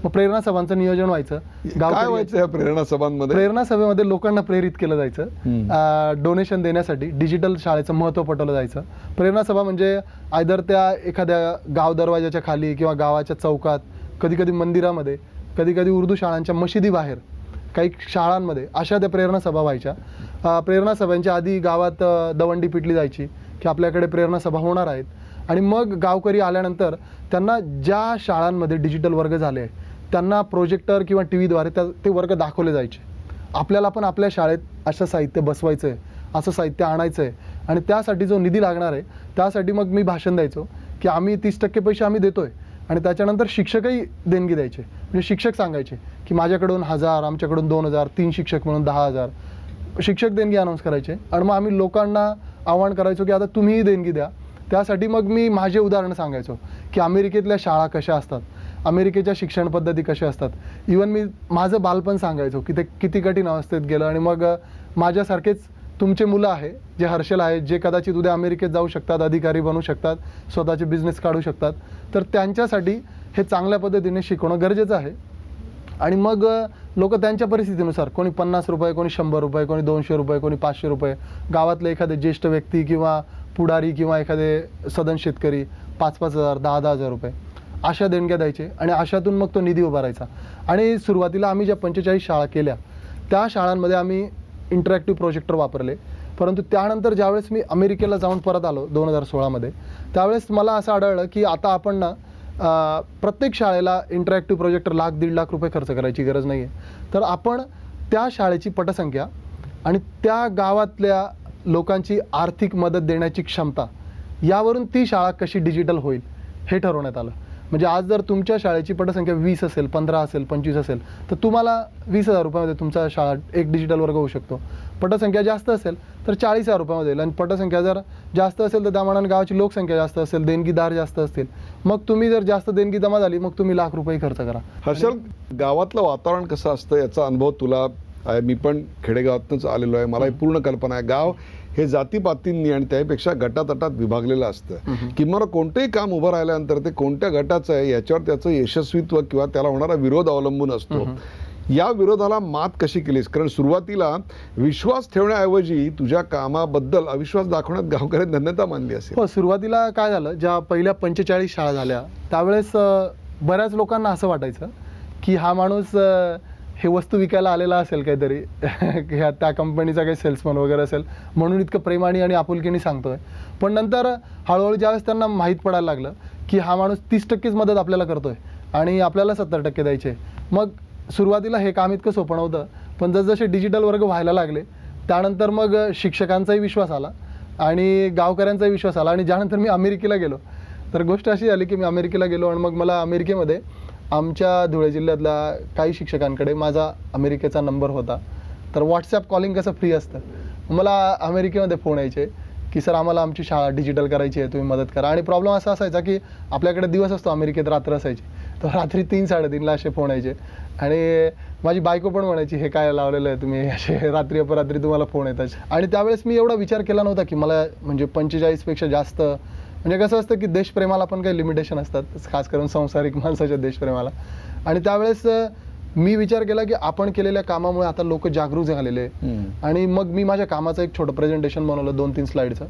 मग प्रेरणा सभांचं नियोजन व्हायचं. काय व्हायचं या प्रेरणा सभांमध्ये? प्रेरणा सभेमध्ये लोकांना प्रेरित केलं जायचं, डोनेशन देण्यासाठी डिजिटल शाळेचं महत्त्व पटवलं जायचं. प्रेरणा सभा म्हणजे आयदर त्या एखाद्या गाव दरवाजाच्या खाली किंवा गावाच्या चौकात, कधीकधी मंदिरामध्ये, कधीकधी उर्दू शाळांच्या मशिदी बाहेर, काही शाळांमध्ये अशा त्या प्रेरणा सभा व्हायच्या. प्रेरणा सभांच्या आधी गावात दवंडी पिटली जायची की आपल्याकडे प्रेरणा सभा होणार आहेत. आणि मग गावकरी आल्यानंतर त्यांना ज्या शाळांमध्ये डिजिटल वर्ग झाले त्यांना प्रोजेक्टर किंवा टी व्हीद्वारे ते वर्ग दाखवले जायचे. आपल्याला पण आपल्या शाळेत असं साहित्य बसवायचं आहे, असं साहित्य आणायचं आहे. आणि त्यासाठी जो निधी लागणार आहे त्यासाठी मग मी भाषण द्यायचो की आम्ही 30% पैसे आम्ही देतोय. आणि त्याच्यानंतर शिक्षकही देणगी द्यायचे. म्हणजे शिक्षक सांगायचे की माझ्याकडून 1000, आमच्याकडून 2000, 3 शिक्षक म्हणून 10,000 शिक्षक देणगी अनाऊन्स करायचे. आणि मग आम्ही लोकांना आवाहन करायचो की आता तुम्हीही देणगी द्या. त्यासाठी मग मी माझे उदाहरण सांगायचो की अमेरिकेतल्या शाळा कशा असतात, अमेरिकेच्या शिक्षण पद्धती कशा असतात. इवन मी माझं बालपण सांगायचो की ते किती कठीण अवस्थेत गेलं. आणि मग माझ्यासारखेच तुमचे मुलं आहे जे हर्षल आहे, जे कदाचित उद्या अमेरिकेत जाऊ शकतात, अधिकारी बनू शकतात, स्वतःचे बिझनेस काढू शकतात, तर त्यांच्यासाठी हे चांगल्या पद्धतीने शिकवणं गरजेचं आहे. आणि मग लोक त्यांच्या परिस्थितीनुसार, कोणी 50 रुपये, कोणी 100 रुपये, कोणी 200 रुपये, कोणी 500 रुपये, गावातले एखादे ज्येष्ठ व्यक्ती किंवा पुढारी किंवा एखादे सदन शेतकरी 5,000, 10,000 रुपये अशा देणग्या द्यायचे. आणि अशातून मग तो निधी उभारायचा. आणि सुरुवातीला आम्ही ज्या 45 शाळा केल्या त्या शाळांमध्ये आम्ही इंटरॅक्टिव्ह प्रोजेक्टर वापरले. परंतु त्यानंतर ज्यावेळेस मी अमेरिकेला जाऊन परत आलो 2016मध्ये, त्यावेळेस मला असं आढळलं की आता आपण ना प्रत्येक शाळेला इंटरॅक्टिव्ह प्रोजेक्टर 1,00,000-1,50,000 रुपये खर्च करायची गरज नाही आहे. तर आपण त्या शाळेची पटसंख्या आणि त्या गावातल्या लोकांची आर्थिक मदत देण्याची क्षमता यावरून ती शाळा कशी डिजिटल होईल हे ठरवण्यात आलं. म्हणजे आज जर तुमच्या शाळेची पटसंख्या 20 असेल, 15 असेल, 25 असेल, तर तुम्हाला 20,000 रुपयामध्ये तुमचा शाळा एक डिजिटल वर्ग होऊ शकतो. पटसंख्या जास्त असेल तर 40,000 रुपयामध्ये येईल. आणि पटसंख्या जर जास्त असेल तर त्या मानाने गावाची लोकसंख्या जास्त असेल, देणगीदार जास्त असतील, मग तुम्ही जर जास्त देणगी जमा झाली मग तुम्ही लाख रुपये खर्च करा. हर्षल, गावातलं वातावरण कसं असतं याचा अनुभव तुला आहे. मी पण खेडेगावातूनच आलेलो आहे, मला ही पूर्ण कल्पना आहे. गाव हे जातीपातींनी आणि त्यापेक्षा गटातटात विभागलेलं असतं. किंवा कोणतंही काम उभं राहिल्यानंतर ते कोणत्या गटाचं आहे याच्यावर त्याचं यशस्वीत्व किंवा त्याला होणारा विरोध अवलंबून असतो. या विरोधाला मात कशी केलीस? कारण सुरुवातीला विश्वास ठेवण्याऐवजी तुझ्या कामाबद्दल अविश्वास दाखवण्यात गावकऱ्यांनी धन्यता मानली असेल. हो, सुरुवातीला काय झालं, ज्या पहिल्या 45 शाळा झाल्या त्यावेळेस बऱ्याच लोकांना असं वाटायचं की हा माणूस हे वस्तू विकायला आलेला असेल काहीतरी त्या कंपनीचा काही सेल्समन वगैरे असेल म्हणून इतकं प्रेमाने आणि आपुलकीने सांगतोय. पण नंतर हळूहळू ज्यावेळेस त्यांना माहीत पडायला लागलं की हा माणूस 30%च मदत आपल्याला करतोय आणि आपल्याला 70% द्यायचे, मग सुरुवातीला हे काम इतकं सोपं नव्हतं. पण जसजसे डिजिटल वर्ग व्हायला लागले त्यानंतर मग शिक्षकांचाही विश्वास आला आणि गावकऱ्यांचाही विश्वास आला. आणि ज्यानंतर मी अमेरिकेला गेलो तर गोष्ट अशी झाली की मी अमेरिकेला गेलो आणि मग मला अमेरिकेमध्ये आमच्या धुळे जिल्ह्यातल्या काही शिक्षकांकडे माझा अमेरिकेचा नंबर होता. तर व्हॉट्सॲप कॉलिंग कसं फ्री असतं, मला अमेरिकेमध्ये फोन यायचे की सर आम्हाला आमची शाळा डिजिटल करायची आहे, तुम्ही मदत करा. आणि प्रॉब्लेम असा असायचा की आपल्याकडे दिवस असतो, अमेरिकेत रात्र असायची, तर रात्री 3-3:30ला असे फोन यायचे. आणि माझी बायको पण म्हणायची हे काय लावलेलं आहे तुम्ही, असे रात्री अपरात्री तुम्हाला फोन येतात. आणि त्यावेळेस मी एवढा विचार केला नव्हता की मला म्हणजे 45पेक्षा जास्त, म्हणजे कसं असतं की देशप्रेमाला पण काही लिमिटेशन असतात, खास करून संसारिक माणसाच्या देशप्रेमाला. आणि त्यावेळेस मी विचार केला की आपण केलेल्या कामामुळे आता लोक जागरूक झालेले. आणि मग मी माझ्या कामाचं एक छोटं प्रेझेंटेशन बनवलं 2-3 स्लाईडचं.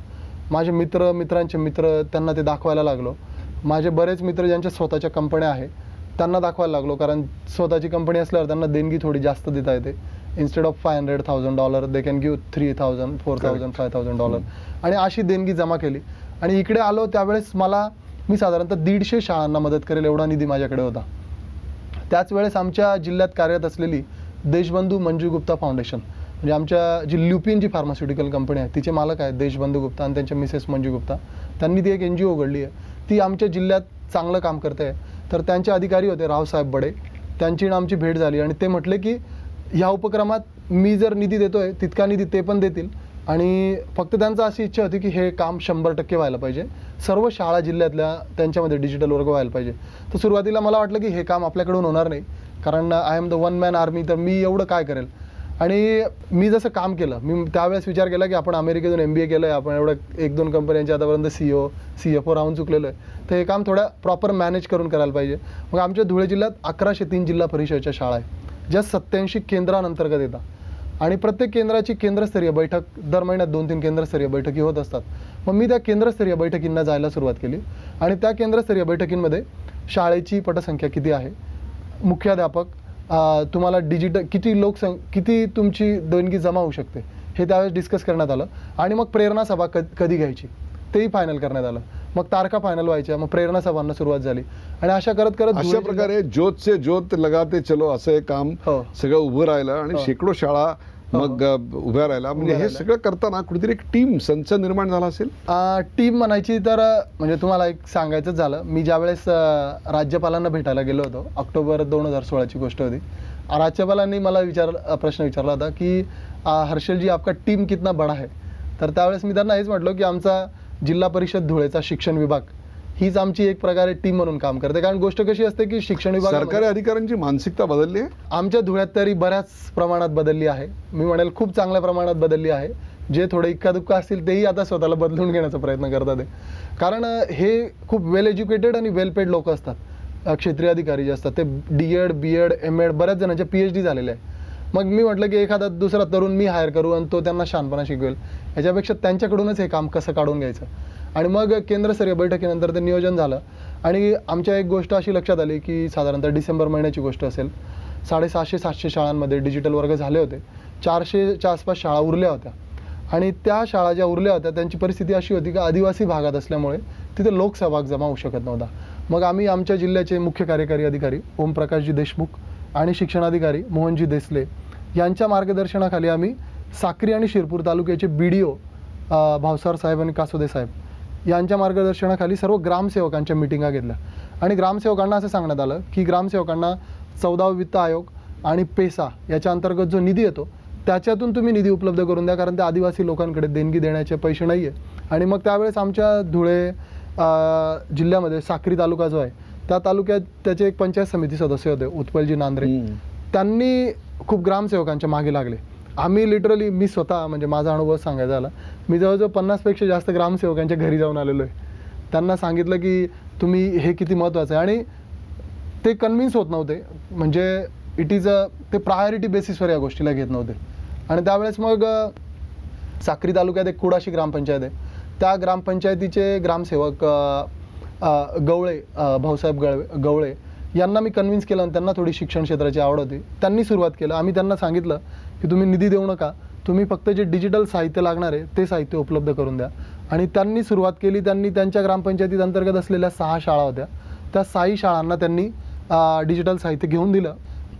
माझे मित्रांचे मित्र त्यांना ते दाखवायला लागलो. माझे बरेच मित्र ज्यांच्या स्वतःच्या कंपन्या आहे त्यांना दाखवायला लागलो, कारण स्वतःची कंपनी असल्यावर त्यांना देणगी थोडी जास्त देता येते. Instead of $500,000 they can give $3,000, $4,000, $5,000. आणि अशी देणगी जमा केली. आणि इकडे आलो त्यावेळेस मी साधारणतः 150 शाळांना मदत करेल एवढा निधी माझ्याकडे होता. त्याच वेळेस आमच्या जिल्ह्यात कार्यरत असलेली देशबंधू मंजू गुप्ता फाउंडेशन, म्हणजे आमच्या जी ल्युपिन जी फार्मास्युटिकल कंपनी आहे तिचे मालक आहेत देशबंधू गुप्ता आणि त्यांच्या मिसेस मंजू गुप्ता, त्यांनी ती एक NGO उघडली आहे. ती आमच्या जिल्ह्यात चांगलं काम करते. तर त्यांचे अधिकारी होते रावसाहेब बडे, त्यांची आमची भेट झाली आणि ते म्हटले की ह्या उपक्रमात मी जर निधी देतोय तितका निधी ते पण देतील. आणि फक्त त्यांचं अशी इच्छा होती की हे काम 100% व्हायला पाहिजे, सर्व शाळा जिल्ह्यातल्या त्यांच्यामध्ये डिजिटल वर्ग व्हायला पाहिजे. तर सुरुवातीला मला वाटलं की हे काम आपल्याकडून होणार नाही, कारण I am the one man army, तर मी एवढं काय करेल. आणि मी जसं काम केलं, मी त्यावेळेस विचार केला की आपण अमेरिकेतून MBA केलं आहे, आपण एवढं 1-2 कंपन्यांच्या आतापर्यंत CEO, CFO राहून चुकलेलो आहे, तर हे काम थोडं प्रॉपर मॅनेज करून करायला पाहिजे. मग आमच्या धुळे जिल्ह्यात 1103 जिल्हा परिषदेच्या शाळा आहे ज्या 87 केंद्रांतर्गत येतात. आणि प्रत्येक केंद्राची केंद्रस्तरीय बैठक दर महिन्यात 2-3 केंद्रस्तरीय बैठकी होत असतात. मग मी त्या केंद्रस्तरीय बैठकींना जायला सुरुवात केली. आणि त्या केंद्रस्तरीय बैठकींमध्ये शाळेची पटसंख्या किती आहे, मुख्याध्यापक, तुम्हाला डिजिटल किती तुमची देणगी जमा होऊ शकते हे त्यावेळेस डिस्कस करण्यात आलं. आणि मग प्रेरणा सभा कधी घ्यायची तेही फायनल करण्यात आलं. मग तारखा फायनल व्हायच्या, मग प्रेरणा सभांना सुरुवात झाली. आणि अशा करत अशा प्रकारे ज्योत से ज्योत लगाते चलो असं हे काम सगळं उभं राहिलं आणि शेकडो शाळा मग उभ्या राहिला. म्हणजे हे सगळं करताना कुठेतरी एक टीम संच निर्माण झाला असेल. टीम म्हणायची तर म्हणजे तुम्हाला एक सांगायचंच झालं, मी ज्यावेळेस राज्यपालांना भेटायला गेलो होतो, ऑक्टोबर 2016ची गोष्ट होती. राज्यपालांनी मला प्रश्न विचारला होता की हर्षल जी आपका टीम कितना बडा है. तर त्यावेळेस मी त्यांना हेच म्हटलो की आमचा जिल्हा परिषद धुळेचा शिक्षण विभाग हीच आमची एक प्रकारे टीम म्हणून काम करते. कारण गोष्ट कशी असते की शिक्षण विभाग, सरकारी अधिकाऱ्यांची मानसिकता बदलली आहे आमच्या धुळ्यात तरी बऱ्याच प्रमाणात बदलली आहे. मी म्हणेल खूप चांगल्या प्रमाणात बदलली आहे. जे थोडे इक्कादुक्का असतील तेही आता स्वतःला बदलून घेण्याचा प्रयत्न करतात. कारण हे खूप वेल एज्युकेटेड आणि वेल पेड लोक असतात. क्षेत्रीय अधिकारी जे असतात ते D.Ed, B.Ed, M.Ed बऱ्याच जणांच्या PhD झालेले आहे. मग मी म्हटलं की एखादा दुसरा तरुण मी हायर करू आणि तो त्यांना शहाणपणा शिकवेल, याच्यापेक्षा त्यांच्याकडूनच हे काम कसं काढून घ्यायचं. आणि मग केंद्रस्तरीय बैठकीनंतर ते नियोजन झालं. आणि आमच्या एक गोष्ट अशी लक्षात आली की साधारणतः डिसेंबर महिन्याची गोष्ट असेल, 650-700 शाळांमध्ये डिजिटल वर्ग झाले होते. 400च्या आसपास शाळा उरल्या होत्या. आणि त्या शाळा ज्या उरल्या होत्या त्यांची परिस्थिती अशी होती की आदिवासी भागात असल्यामुळे तिथे लोकसहभाग जमा होऊ शकत नव्हता. मग आम्ही आमच्या जिल्ह्याचे मुख्य कार्यकारी अधिकारी ओमप्रकाशजी देशमुख आणि शिक्षणाधिकारी मोहनजी देसले यांच्या मार्गदर्शनाखाली आम्ही साक्री आणि शिरपूर तालुक्याचे BDO भावसार साहेब आणि कासोदे साहेब यांच्या मार्गदर्शनाखाली सर्व ग्रामसेवकांच्या मिटिंगा घेतल्या आणि ग्रामसेवकांना असं सांगण्यात आलं की ग्रामसेवकांना 14वा वित्त आयोग आणि पेसा याच्या अंतर्गत जो निधी येतो त्याच्यातून तुम्ही निधी उपलब्ध करून द्या, कारण त्या आदिवासी लोकांकडे देणगी देण्याचे पैसे नाही आहे. आणि मग त्यावेळेस आमच्या धुळे जिल्ह्यामध्ये साक्री तालुका जो आहे त्या तालुक्यात त्याचे एक पंचायत समिती सदस्य होते उत्पलजी नांद्रे. त्यांनी खूप ग्रामसेवकांच्या मागे लागले. आम्ही लिटरली, मी स्वतः म्हणजे माझा अनुभव सांगायचा झाला, मी जवळजवळ 50पेक्षा जास्त ग्रामसेवकांच्या घरी जाऊन आलेलो आहे. त्यांना सांगितलं की तुम्ही हे किती महत्त्वाचं आहे आणि ते कन्व्हिन्स होत नव्हते. म्हणजे इट इज ते प्रायोरिटी बेसिसवर या गोष्टीला घेत नव्हते. आणि त्यावेळेस मग साक्री तालुक्यात एक कुडाशी ग्रामपंचायत आहे, त्या ग्रामपंचायतीचे ग्रामसेवक गवळे भाऊसाहेब गवळे यांना मी कन्व्हिन्स केलं आणि त्यांना थोडी शिक्षण क्षेत्राची आवड होती. त्यांनी सुरुवात केलं. आम्ही त्यांना सांगितलं की तुम्ही निधी देऊ नका, तुम्ही फक्त जे डिजिटल साहित्य लागणार आहे ते साहित्य उपलब्ध करून द्या. आणि त्यांनी सुरुवात केली. त्यांनी त्यांच्या ग्रामपंचायतीत अंतर्गत असलेल्या 6 शाळा होत्या, त्या 6 शाळांना त्यांनी डिजिटल साहित्य घेऊन दिलं.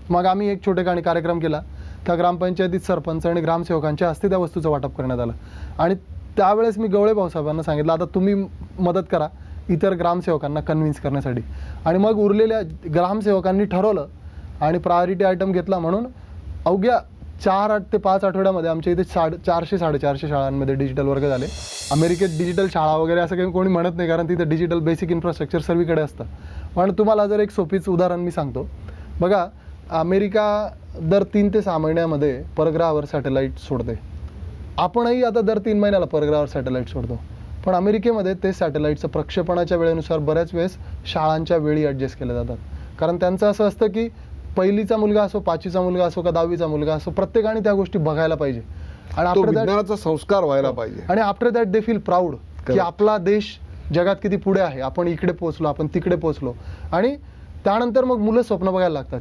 मग आम्ही एक छोटेखानी कार्यक्रम केला. त्या ग्रामपंचायतीत सरपंच आणि ग्रामसेवकांच्या हस्ते त्या वस्तूचं वाटप करण्यात आलं. आणि त्यावेळेस मी गवळे भाऊसाहेबांना सांगितलं आता तुम्ही मदत करा इतर ग्रामसेवकांना कन्व्हिन्स करण्यासाठी. आणि मग उरलेल्या ग्रामसेवकांनी ठरवलं आणि प्रायोरिटी आयटम घेतला. म्हणून अवघ्या 4 ते 5 आठवड्यामध्ये आमच्या इथे 400-450 शाळांमध्ये डिजिटल वर्ग झाले. अमेरिकेत डिजिटल शाळा वगैरे असं काही कोणी म्हणत नाही, कारण तिथे डिजिटल बेसिक इन्फ्रास्ट्रक्चर सर्वीकडे असतं. पण तुम्हाला जर एक सोपीच उदाहरण मी सांगतो. बघा, अमेरिका दर 3 ते 6 महिन्यामध्ये परग्रहावर सॅटेलाईट सोडते. आपणही आता दर 3 महिन्याला परग्रहावर सॅटेलाईट सोडतो. पण अमेरिकेमध्ये ते सॅटेलाईटचं प्रक्षेपणाच्या वेळेनुसार बऱ्याच वेळेस शाळांच्या वेळी ॲडजस्ट केल्या जातात. कारण त्यांचं असं असतं की पहिलीचा मुलगा असो, 5वीचा मुलगा असो का 10वीचा मुलगा असो, प्रत्येकाने त्या गोष्टी बघायला पाहिजे आणि तो विज्ञानाचा संस्कार व्हायला पाहिजे. आणि after that they feel proud की आपला देश जगात किती पुढे आहे, आपण इकडे पोहोचलो, आपण तिकडे पोहोचलो. आणि त्यानंतर मग मुलं स्वप्न बघायला लागतात.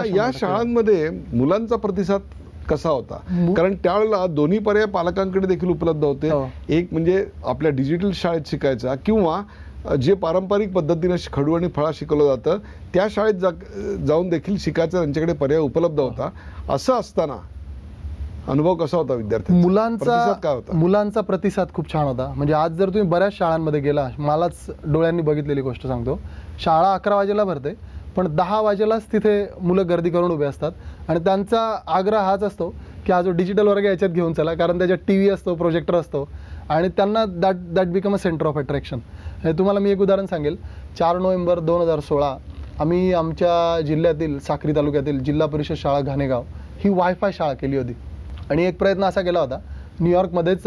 या शाळांमध्ये मुलांचा प्रतिसाद कसा होता? कारण त्यावेळेला दोन्ही पर्याय पालकांकडे देखील उपलब्ध होते. एक म्हणजे आपल्या डिजिटल शाळेत शिकायचा किंवा जे पारंपरिक पद्धतीने खडू आणि फळा शिकवलं जातं त्या शाळेत जाऊन देखील शिकायचा त्यांच्याकडे पर्याय उपलब्ध होता. असं असताना अनुभव कसा होता विद्यार्थ्यांचा? मुलांचा प्रतिसाद खूप छान होता. म्हणजे आज जर तुम्ही बऱ्याच शाळांमध्ये गेला, मलाच डोळ्यांनी बघितलेली गोष्ट सांगतो, शाळा 11 वाजेला भरते पण 10 वाजेलाच तिथे मुलं गर्दी करून उभे असतात. आणि त्यांचा आग्रह हाच असतो की हा जो डिजिटल वर्ग याच्यात घेऊन चला, कारण त्याच्यात TV असतो, प्रोजेक्टर असतो आणि त्यांना that become a centre of attraction. तुम्हाला मी एक उदाहरण सांगेल. 4 नोव्हेंबर 2016 आम्ही आमच्या जिल्ह्यातील साक्री तालुक्यातील जिल्हा परिषद शाळा घाणेगाव ही वायफाय शाळा केली होती. आणि एक प्रयत्न असा केला होता, न्यूयॉर्कमध्येच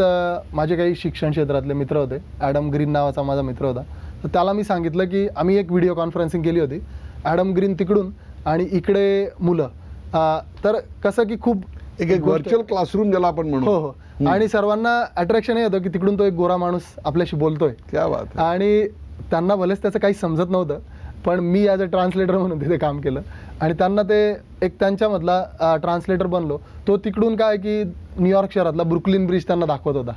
माझे काही शिक्षण क्षेत्रातले मित्र होते, ॲडम ग्रीन नावाचा माझा मित्र होता. तर त्याला मी सांगितलं की आम्ही एक व्हिडिओ कॉन्फरन्सिंग केली होती, ॲडम ग्रीन तिकडून आणि इकडे मुलं. तर कसं की खूप एक व्हर्च्युअल क्लासरूम ज्याला आपण म्हणू. हो हो. आणि सर्वांना अट्रॅक्शन हे होतं की तिकडून तो एक गोरा माणूस आपल्याशी बोलतोय. क्या बात. आणि त्यांना भलेच त्याचं काही समजत नव्हतं, पण मी ॲज अ ट्रान्सलेटर म्हणून तिथे काम केलं आणि त्यांना ते एक त्यांच्यामधला ट्रान्सलेटर बनलो. तो तिकडून काय की न्यूयॉर्क शहरातला ब्रुकलिन ब्रिज त्यांना दाखवत होता.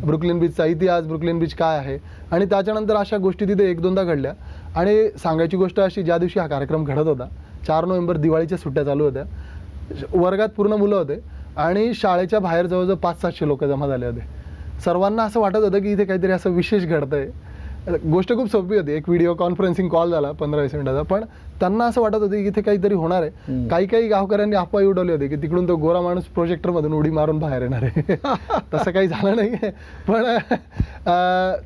ब्रुकलिन ब्रिजचा इतिहास, ब्रुकलिन ब्रिज काय आहे. आणि त्याच्यानंतर अशा गोष्टी तिथे 1-2दा घडल्या. आणि सांगायची गोष्ट अशी, ज्या दिवशी हा कार्यक्रम घडत होता 4 नोव्हेंबर दिवाळीच्या सुट्ट्या चालू होत्या, वर्गात पूर्ण मुलं होते आणि शाळेच्या बाहेर जवळजवळ 500-700 लोक जमा झाले होते. सर्वांना असं वाटत होतं की इथे काहीतरी असं विशेष घडतंय. गोष्ट खूप सोपी होती, एक व्हिडिओ कॉन्फरन्सिंग कॉल झाला 15-20 मिनिटाचा, पण त्यांना असं वाटत होतं की इथे काहीतरी होणार आहे. काही गावकऱ्यांनी अफवा उडवली होती की तिकडून तो गोरा माणूस प्रोजेक्टरमधून उडी मारून बाहेर येणार आहे. तसं काही झालं नाही. पण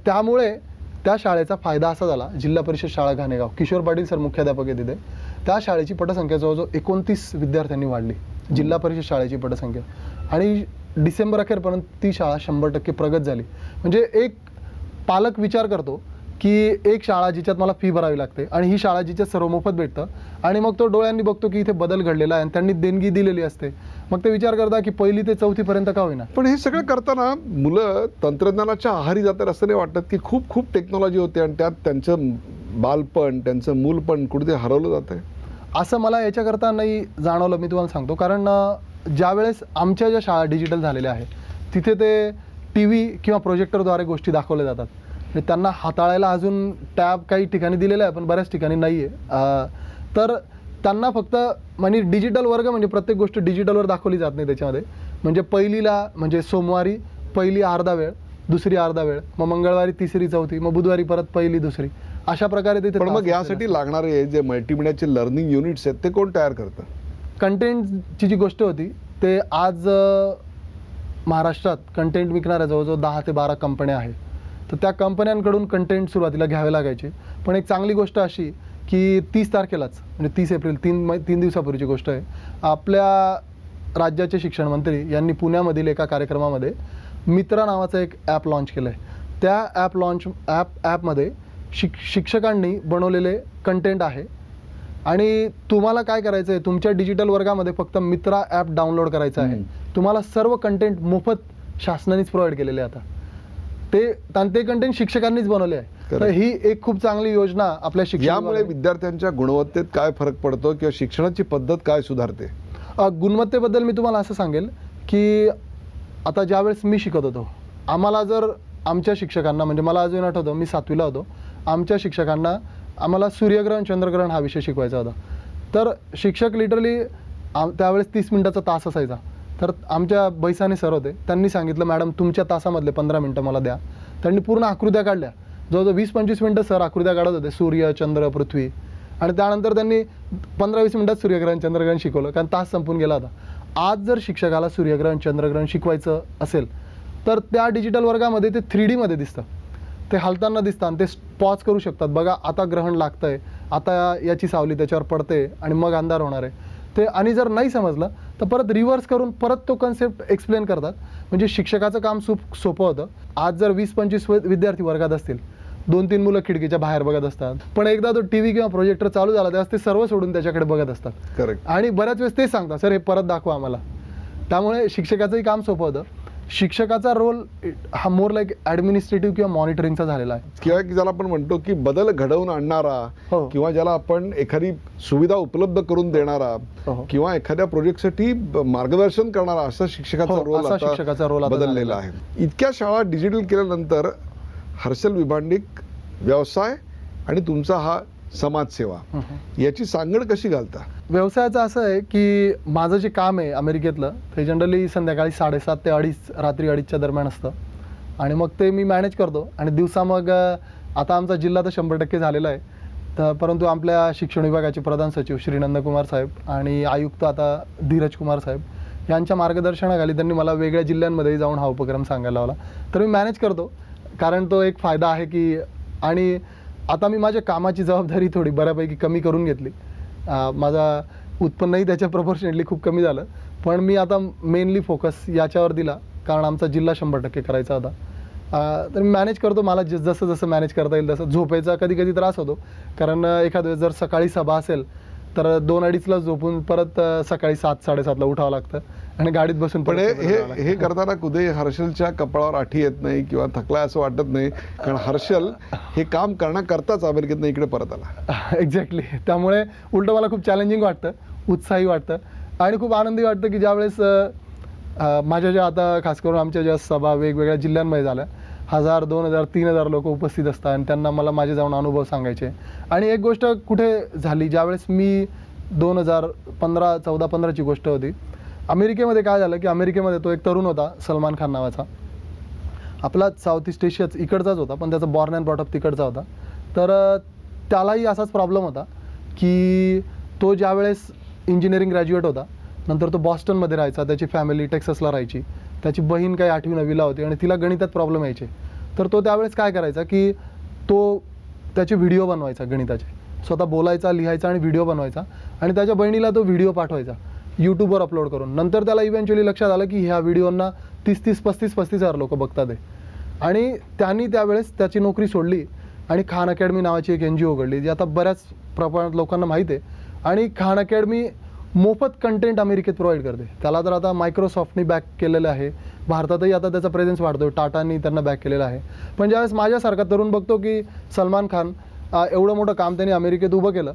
त्यामुळे त्या शाळेचा फायदा असा झाला, जिल्हा परिषद शाळा घाणेगाव, किशोर पाटील सर मुख्याध्यापक आहे तिथे, त्या शाळेची पटसंख्या जवळजवळ 29 विद्यार्थ्यांनी वाढली, जिल्हा परिषद शाळेची पटसंख्या. आणि डिसेंबर अखेरपर्यंत ती शाळा 100% प्रगत झाली. म्हणजे एक पालक विचार करतो की एक शाळा जिच्यात मला फी भरावी लागते आणि ही शाळा जिच्यात सर्व मोफत भेटतं, आणि मग तो डोळ्यांनी बघतो की इथे बदल घडलेला आहे आणि त्यांनी देणगी दिलेली असते. मग ते विचार करता की 1ली ते 4थी पर्यंत का होईना. पण हे सगळं करताना मुलं तंत्रज्ञानाच्या आहारी जातात असं नाही वाटत की खूप खूप टेक्नॉलॉजी होते आणि त्यात त्यांचं बालपण, त्यांचं मूलपण कुठे हरवलं जात आहे? असं मला याच्याकरता नाही जाणवलं. मी तुम्हाला सांगतो, कारण ज्या वेळेस आमच्या ज्या शाळा डिजिटल झालेल्या आहेत तिथे ते टी व्ही किंवा प्रोजेक्टरद्वारे गोष्टी दाखवल्या जातात. म्हणजे त्यांना हाताळायला अजून टॅब काही ठिकाणी दिलेला आहे पण बऱ्याच ठिकाणी नाही आहे. तर त्यांना फक्त म्हणजे डिजिटल वर्ग म्हणजे प्रत्येक गोष्ट डिजिटलवर दाखवली जात नाही त्याच्यामध्ये. म्हणजे पहिलीला म्हणजे सोमवारी पहिली अर्धा वेळ, दुसरी अर्धा वेळ, मग मंगळवारी तिसरी चौथी, मग बुधवारी परत पहिली दुसरी, अशा प्रकारे तिथे पण तास मग असलेले यासाठी लागणारे जे मल्टीमीडियाचे लर्निंग युनिट्स आहेत ते कोण तयार करतं? कंटेंटची जी गोष्ट होती ते आज महाराष्ट्रात कंटेंट विकणाऱ्या जवळजवळ 10 ते 12 कंपन्या आहेत. तर त्या कंपन्यांकडून कंटेंट सुरुवातीला घ्यावे लागायचे. पण एक चांगली गोष्ट अशी की 30 तारखेलाच म्हणजे 30 एप्रिल 3 दिवसापूर्वीची गोष्ट आहे, आपल्या राज्याचे शिक्षण मंत्री यांनी पुण्यामधील एका कार्यक्रमामध्ये मित्रा नावाचं एक ॲप लॉन्च केलं आहे. त्या ॲपमध्ये शिक्षकांनी बनवलेले कंटेंट आहे आणि तुम्हाला काय करायचं आहे, तुमच्या डिजिटल वर्गामध्ये फक्त मित्रा ॲप डाउनलोड करायचं आहे. तुम्हाला सर्व कंटेंट मोफत शासनानेच प्रोव्हाइड केलेले आहे. आता ते कंटेंट शिक्षकांनीच बनवले आहे. तर ही एक खूप चांगली योजना आपल्या यामुळे विद्यार्थ्यांच्या गुणवत्तेत काय फरक पडतो किंवा शिक्षणाची पद्धत काय सुधारते? गुणवत्तेबद्दल मी तुम्हाला असं सांगेल की आता ज्यावेळेस मी शिकत होतो, आम्हाला जर आमच्या शिक्षकांना म्हणजे मला अजून आठवतं मी 7वीला होतो, आमच्या शिक्षकांना आम्हाला सूर्यग्रहण चंद्रग्रहण हा विषय शिकवायचा होता. तर शिक्षक लिटरली त्यावेळेस 30 मिनिटाचा तास असायचा. तर आमच्या बैसाने सर होते, त्यांनी सांगितलं मॅडम तुमच्या तासामधले 15 मिनटं मला द्या. त्यांनी पूर्ण आकृत्या काढल्या, जवळजवळ 20-25 मिनटं सर आकृत्या काढत होते, सूर्य चंद्र पृथ्वी. आणि त्यानंतर त्यांनी 15-20 मिनिटात सूर्यग्रहण चंद्रग्रहण शिकवलं, कारण तास संपून गेला होता. आज जर शिक्षकाला सूर्यग्रहण चंद्रग्रहण शिकवायचं असेल तर त्या डिजिटल वर्गामध्ये ते 3D मध्ये दिसतं, ते हलताना दिसतं आणि ते पॉज करू शकतात. बघा आता ग्रहण लागतंय, आता याची सावली त्याच्यावर पडते आणि मग अंधार होणार आहे ते. आणि जर नाही समजलं तर परत रिव्हर्स करून परत तो कन्सेप्ट एक्सप्लेन करतात. म्हणजे शिक्षकाचं काम सोपं होतं. आज जर 20-25 विद्यार्थी वर्गात असतील, 2-3 मुलं खिडकीच्या बाहेर बघत असतात, पण एकदा तो टीव्ही किंवा प्रोजेक्टर चालू झाला त्यावेळेस ते सर्व सोडून त्याच्याकडे बघत असतात. करेक्ट. आणि बऱ्याच वेळेस ते सांगतात सर हे परत दाखवा आम्हाला. त्यामुळे शिक्षकाचंही काम सोपं होतं. शिक्षकाचा रोल हा मोर लाईक ॲडमिनिस्ट्रेटिव्ह किंवा मॉनिटरिंगचा झालेला आहे, किंवा ज्याला आपण म्हणतो की बदल घडवून आणणारा, किंवा ज्याला आपण एखादी सुविधा उपलब्ध करून देणारा किंवा एखाद्या प्रोजेक्टसाठी मार्गदर्शन करणारा असा शिक्षकाचा रोल बदललेला आहे. इतक्या शाळा डिजिटल केल्यानंतर हर्षल विभांडिक व्यवसाय आणि तुमचा हा समाजसेवा याची सांगड कशी घालता? व्यवसायाचं असं आहे की माझं जे काम आहे अमेरिकेतलं ते जनरली संध्याकाळी 7:30 ते 2:30 रात्री 2:30च्या दरम्यान असतं. आणि मग ते मी मॅनेज करतो. आणि दिवसा मग आता आमचा जिल्हा तर 100% झालेला आहे, तर परंतु आपल्या शिक्षण विभागाचे प्रधान सचिव श्री नंदकुमार साहेब आणि आयुक्त आता धीरज कुमार साहेब यांच्या मार्गदर्शनाखाली त्यांनी मला वेगळ्या जिल्ह्यांमध्ये जाऊन हा उपक्रम सांगायला लावला. तर मी मॅनेज करतो, कारण तो एक फायदा आहे की. आणि आता मी माझ्या कामाची जबाबदारी थोडी बऱ्यापैकी कमी करून घेतली. माझा उत्पन्नही त्याच्या प्रपोर्शनेटली खूप कमी झालं, पण मी आता मेनली फोकस याच्यावर दिला, कारण आमचा जिल्हा 100% करायचा होता. तर मी मॅनेज करतो. मला जसं जसं मॅनेज करता येईल तसं. झोपायचा कधी कधी त्रास होतो, कारण एखाद्या वेळेस जर सकाळी सभा असेल तर 2-2:30ला झोपून परत सकाळी 7-7:30ला उठावं लागतं आणि गाडीत बसून. पण हे करताना कुठे हर्षलच्या कपाळावर आठी येत नाही किंवा थकलाय असं वाटत नाही? कारण हर्षल हे काम करण्याकरताच अमेरिकेतनं इकडे परत आला. एक्झॅक्टली. त्यामुळे उलटं मला खूप चॅलेंजिंग वाटतं, उत्साही वाटतं आणि खूप आनंदी वाटतं की ज्यावेळेस माझ्या ज्या आता खास करून आमच्या ज्या सभा वेगवेगळ्या जिल्ह्यांमध्ये झाल्या, 1000, 2000, 3000 लोक उपस्थित असतात आणि त्यांना मला माझे जाऊन अनुभव सांगायचे. आणि एक गोष्ट कुठे झाली, ज्यावेळेस मी 2014-15ची गोष्ट होती, अमेरिकेमध्ये काय झालं की अमेरिकेमध्ये तो एक तरुण होता सलमान खान नावाचा, आपला साऊथ ईस्ट एशियाच इकडचाच होता, पण त्याचा बॉर्न अँड ब्रॉट अप तिकडचा होता. तर त्यालाही असाच प्रॉब्लेम होता की तो ज्यावेळेस इंजिनिअरिंग ग्रॅज्युएट होता, नंतर तो बॉस्टनमध्ये राहायचा, त्याची फॅमिली टेक्सासला राहायची, त्याची बहीण काही 8वी-9वीला होती आणि तिला गणितात प्रॉब्लेम यायचे. तर तो त्यावेळेस काय करायचा की तो त्याचे व्हिडिओ बनवायचा गणिताचे, स्वतः बोलायचा, लिहायचा आणि व्हिडिओ बनवायचा आणि त्याच्या बहिणीला तो व्हिडिओ पाठवायचा यूट्यूबवर अपलोड करून. नंतर त्याला इव्हेंच्युअली लक्षात आलं की ह्या व्हिडिओंना 35,000 लोक बघतात आहे. आणि त्यांनी त्यावेळेस त्याची नोकरी सोडली आणि खान अकॅडमी नावाची एक NGO उघडली, जी आता बऱ्याच प्रमाणात लोकांना माहीत आहे. आणि खान अकॅडमी मोफत कंटेंट अमेरिकेत प्रोव्हाइड करते. त्याला तर आता मायक्रोसॉफ्टनी बॅक केलेलं आहे, भारतातही आता त्याचा प्रेझेन्स वाढतो, टाटानी त्यांना बॅक केलेला आहे. पण ज्यावेळेस माझ्यासारखा तरुण बघतो की सलमान खान एवढं मोठं काम त्यांनी अमेरिकेत उभं केलं,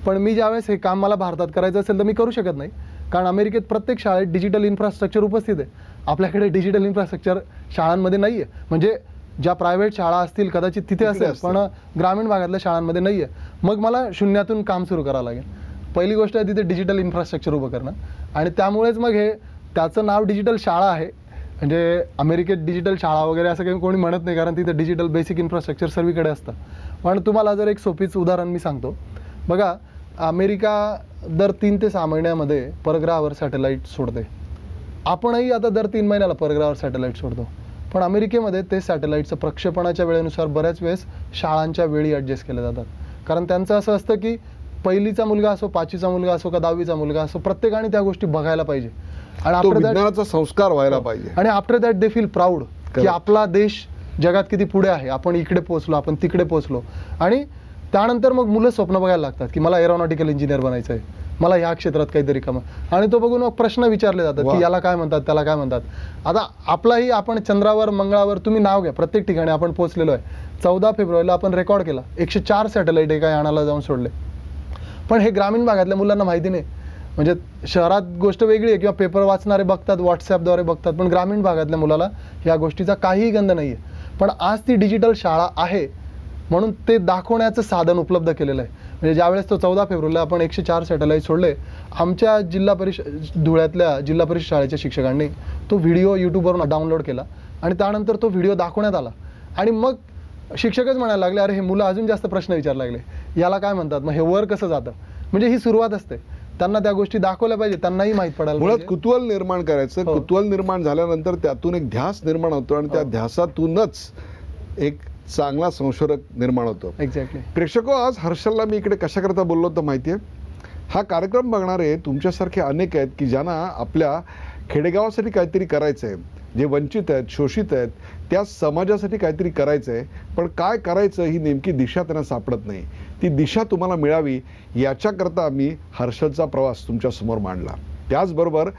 पण मी ज्यावेळेस हे काम मला भारतात करायचं असेल तर मी करू शकत नाही, कारण अमेरिकेत प्रत्येक शाळेत डिजिटल इन्फ्रास्ट्रक्चर उपस्थित आहे. आपल्याकडे डिजिटल इन्फ्रास्ट्रक्चर शाळांमध्ये नाही आहे. म्हणजे ज्या प्रायव्हेट शाळा असतील कदाचित तिथे असेल, असतील. पण ग्रामीण भागातल्या शाळांमध्ये नाही आहे. मग मला शून्यातून काम सुरू करावं लागेल. पहिली गोष्ट आहे तिथे डिजिटल इन्फ्रास्ट्रक्चर उभं करणं, आणि त्यामुळेच मग हे त्याचं नाव डिजिटल शाळा आहे. म्हणजे अमेरिकेत डिजिटल शाळा वगैरे असं काही कोणी म्हणत नाही, कारण तिथे डिजिटल बेसिक इन्फ्रास्ट्रक्चर सर्वीकडे असतं. पण तुम्हाला जर एक सोपीच उदाहरण मी सांगतो. बघा, अमेरिका दर 3 ते 6 महिन्यामध्ये परग्रहावर सॅटेलाईट सोडते. आपणही आता दर 3 महिन्याला परग्रहावर सॅटेलाईट सोडतो. पण अमेरिकेमध्ये ते सॅटेलाईटचं प्रक्षेपणाच्या वेळेनुसार बऱ्याच वेळेस शाळांच्या वेळी ॲडजस्ट केल्या जातात. कारण त्यांचं असं असतं की पहिलीचा मुलगा असो, 5वीचा मुलगा असो का 10वीचा मुलगा असो, प्रत्येकाने त्या गोष्टी बघायला पाहिजे. आणि तो आफ्टर दॅट विज्ञानाचा संस्कार व्हायला पाहिजे. आणि after that they feel proud की Correct. आपला देश जगात किती पुढे आहे, आपण इकडे पोहोचलो, आपण तिकडे पोहोचलो. आणि त्यानंतर मग मुलं स्वप्न बघायला लागतात की मला एरोनॉटिकल इंजिनियर बनायचं आहे, मला ह्या क्षेत्रात काहीतरी कामं. आणि तो बघून मग प्रश्न विचारले जातात वा. की याला काय म्हणतात, त्याला काय म्हणतात. आता आपलाही आपण चंद्रावर, मंगळावर, तुम्ही नाव घ्या, प्रत्येक ठिकाणी आपण पोहोचलेलो आहे. 14 फेब्रुवारीला आपण रेकॉर्ड केला, 104 सॅटेलाईट एका यानाला जाऊन सोडले. पण हे ग्रामीण भागातल्या मुलांना माहिती नाही. म्हणजे शहरात गोष्ट वेगळी आहे, किंवा पेपर वाचणारे बघतात, व्हॉट्सॲपद्वारे बघतात, पण ग्रामीण भागातल्या मुलाला या गोष्टीचा काहीही गंध नाही आहे. पण आज ती डिजिटल शाळा आहे म्हणून ते दाखवण्याचं साधन उपलब्ध केलेलं आहे. म्हणजे ज्यावेळेस तो 14 फेब्रुवारीला आपण 104 सॅटेलाईट सोडले, आमच्या धुळ्यातल्या जिल्हा परिषद शाळेच्या शिक्षकांनी तो व्हिडिओ यूट्यूबवरून डाउनलोड केला, आणि त्यानंतर तो व्हिडिओ दाखवण्यात आला. आणि मग शिक्षकच म्हणायला लागले, अरे हे मुलं अजून जास्त प्रश्न विचारायला लागले, याला काय म्हणतात, मग हे वर कसं जातं. म्हणजे ही सुरुवात असते. त्यांना त्या गोष्टी दाखवल्या पाहिजे, त्यांनाही माहीत पडायला मुळात पाहिजे. कुतूहल निर्माण करायचं. हो. कुतूहल निर्माण झाल्यानंतर त्यातून एक ध्यास निर्माण होतो, आणि त्या हो. ध्यासातूनच एक चांगला संशोधक निर्माण होतो. एक्झॅक्टली. प्रेक्षको, आज हर्षलला मी इकडे कशाकरता बोललो तर माहितीये, हा कार्यक्रम बघणारे तुमच्यासारखे अनेक आहेत की ज्यांना आपल्या खेडेगावासाठी काहीतरी करायचं आहे, जे वंचित आहेत, शोषित आहेत, त्या समाजासाठी काहीतरी करायचं आहे. पण काय करायचं ही नेमकी दिशा त्यांना सापडत नाही. ती दिशा तुम्हाला मिळावी याच्याकरता मी हर्षलचा प्रवास तुमच्यासमोर मांडला. त्याचबरोबर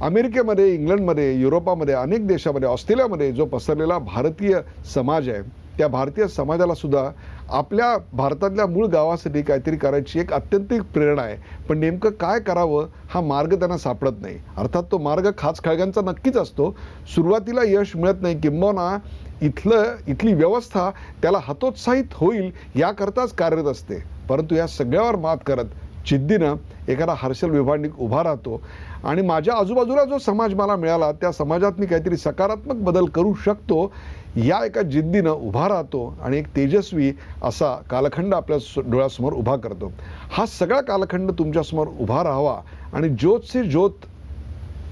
अमेरिकेमध्ये, इंग्लंडमध्ये, युरोपामध्ये, अनेक देशामध्ये, ऑस्ट्रेलियामध्ये जो पसरलेला भारतीय समाज आहे, त्या भारतीय समाजाला सुद्धा आपल्या भारतातल्या मूळ गावासाठी काहीतरी करायची एक अत्यंतिक प्रेरणा आहे. पण नेमकं काय करावं हा मार्ग त्यांना सापडत नाही. अर्थात तो मार्ग खाचखळग्यांचा नक्कीच असतो. सुरुवातीला यश मिळत नाही, किंबहुना इथली व्यवस्था त्याला हतोत्साहित होईल याकरताच कार्यरत असते. परंतु या सगळ्यावर मात करत जिद्दीनं एखादा हर्षल विभांडिक उभा राहतो, आणि माझ्या आजूबाजूला जो समाज मला मिळाला त्या समाजात मी काहीतरी सकारात्मक बदल करू शकतो या एका जिद्दीनं उभा राहतो, आणि एक तेजस्वी असा कालखंड आपल्या डोळ्यासमोर उभा करतो. हा सगळा कालखंड तुमच्यासमोर उभा राहावा, आणि ज्योतसे ज्योत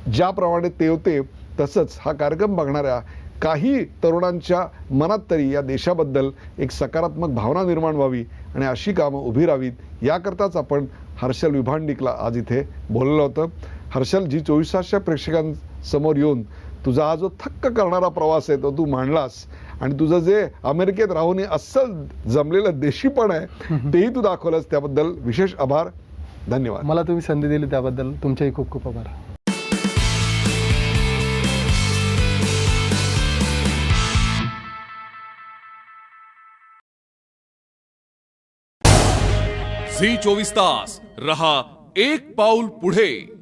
ज्याप्रमाणे तेवते तसंच हा कार्यक्रम बघणाऱ्या काही तरुणांच्या मनात तरी या देशाबद्दल एक सकारात्मक भावना निर्माण व्हावी, आणि अशी कामं उभी राहावीत याकरताच आपण हर्षल विभांडिकला आज इथे बोलवलं होतं. हर्षल, जी 24 तासच्या प्रेक्षकांसमोर येऊन तुझा हा जो थक्क करणारा प्रवास आहे तो तू मांडलास, आणि तुझं जे अमेरिकेत राहून अस्सल जमलेलं देशीपण आहे तेही तू दाखवलंस, त्याबद्दल विशेष आभार. धन्यवाद. मला तुम्ही संधी दिली त्याबद्दल तुमचेही खूप खूप आभार. झी 24 तास रहा एक पाऊल पुढे.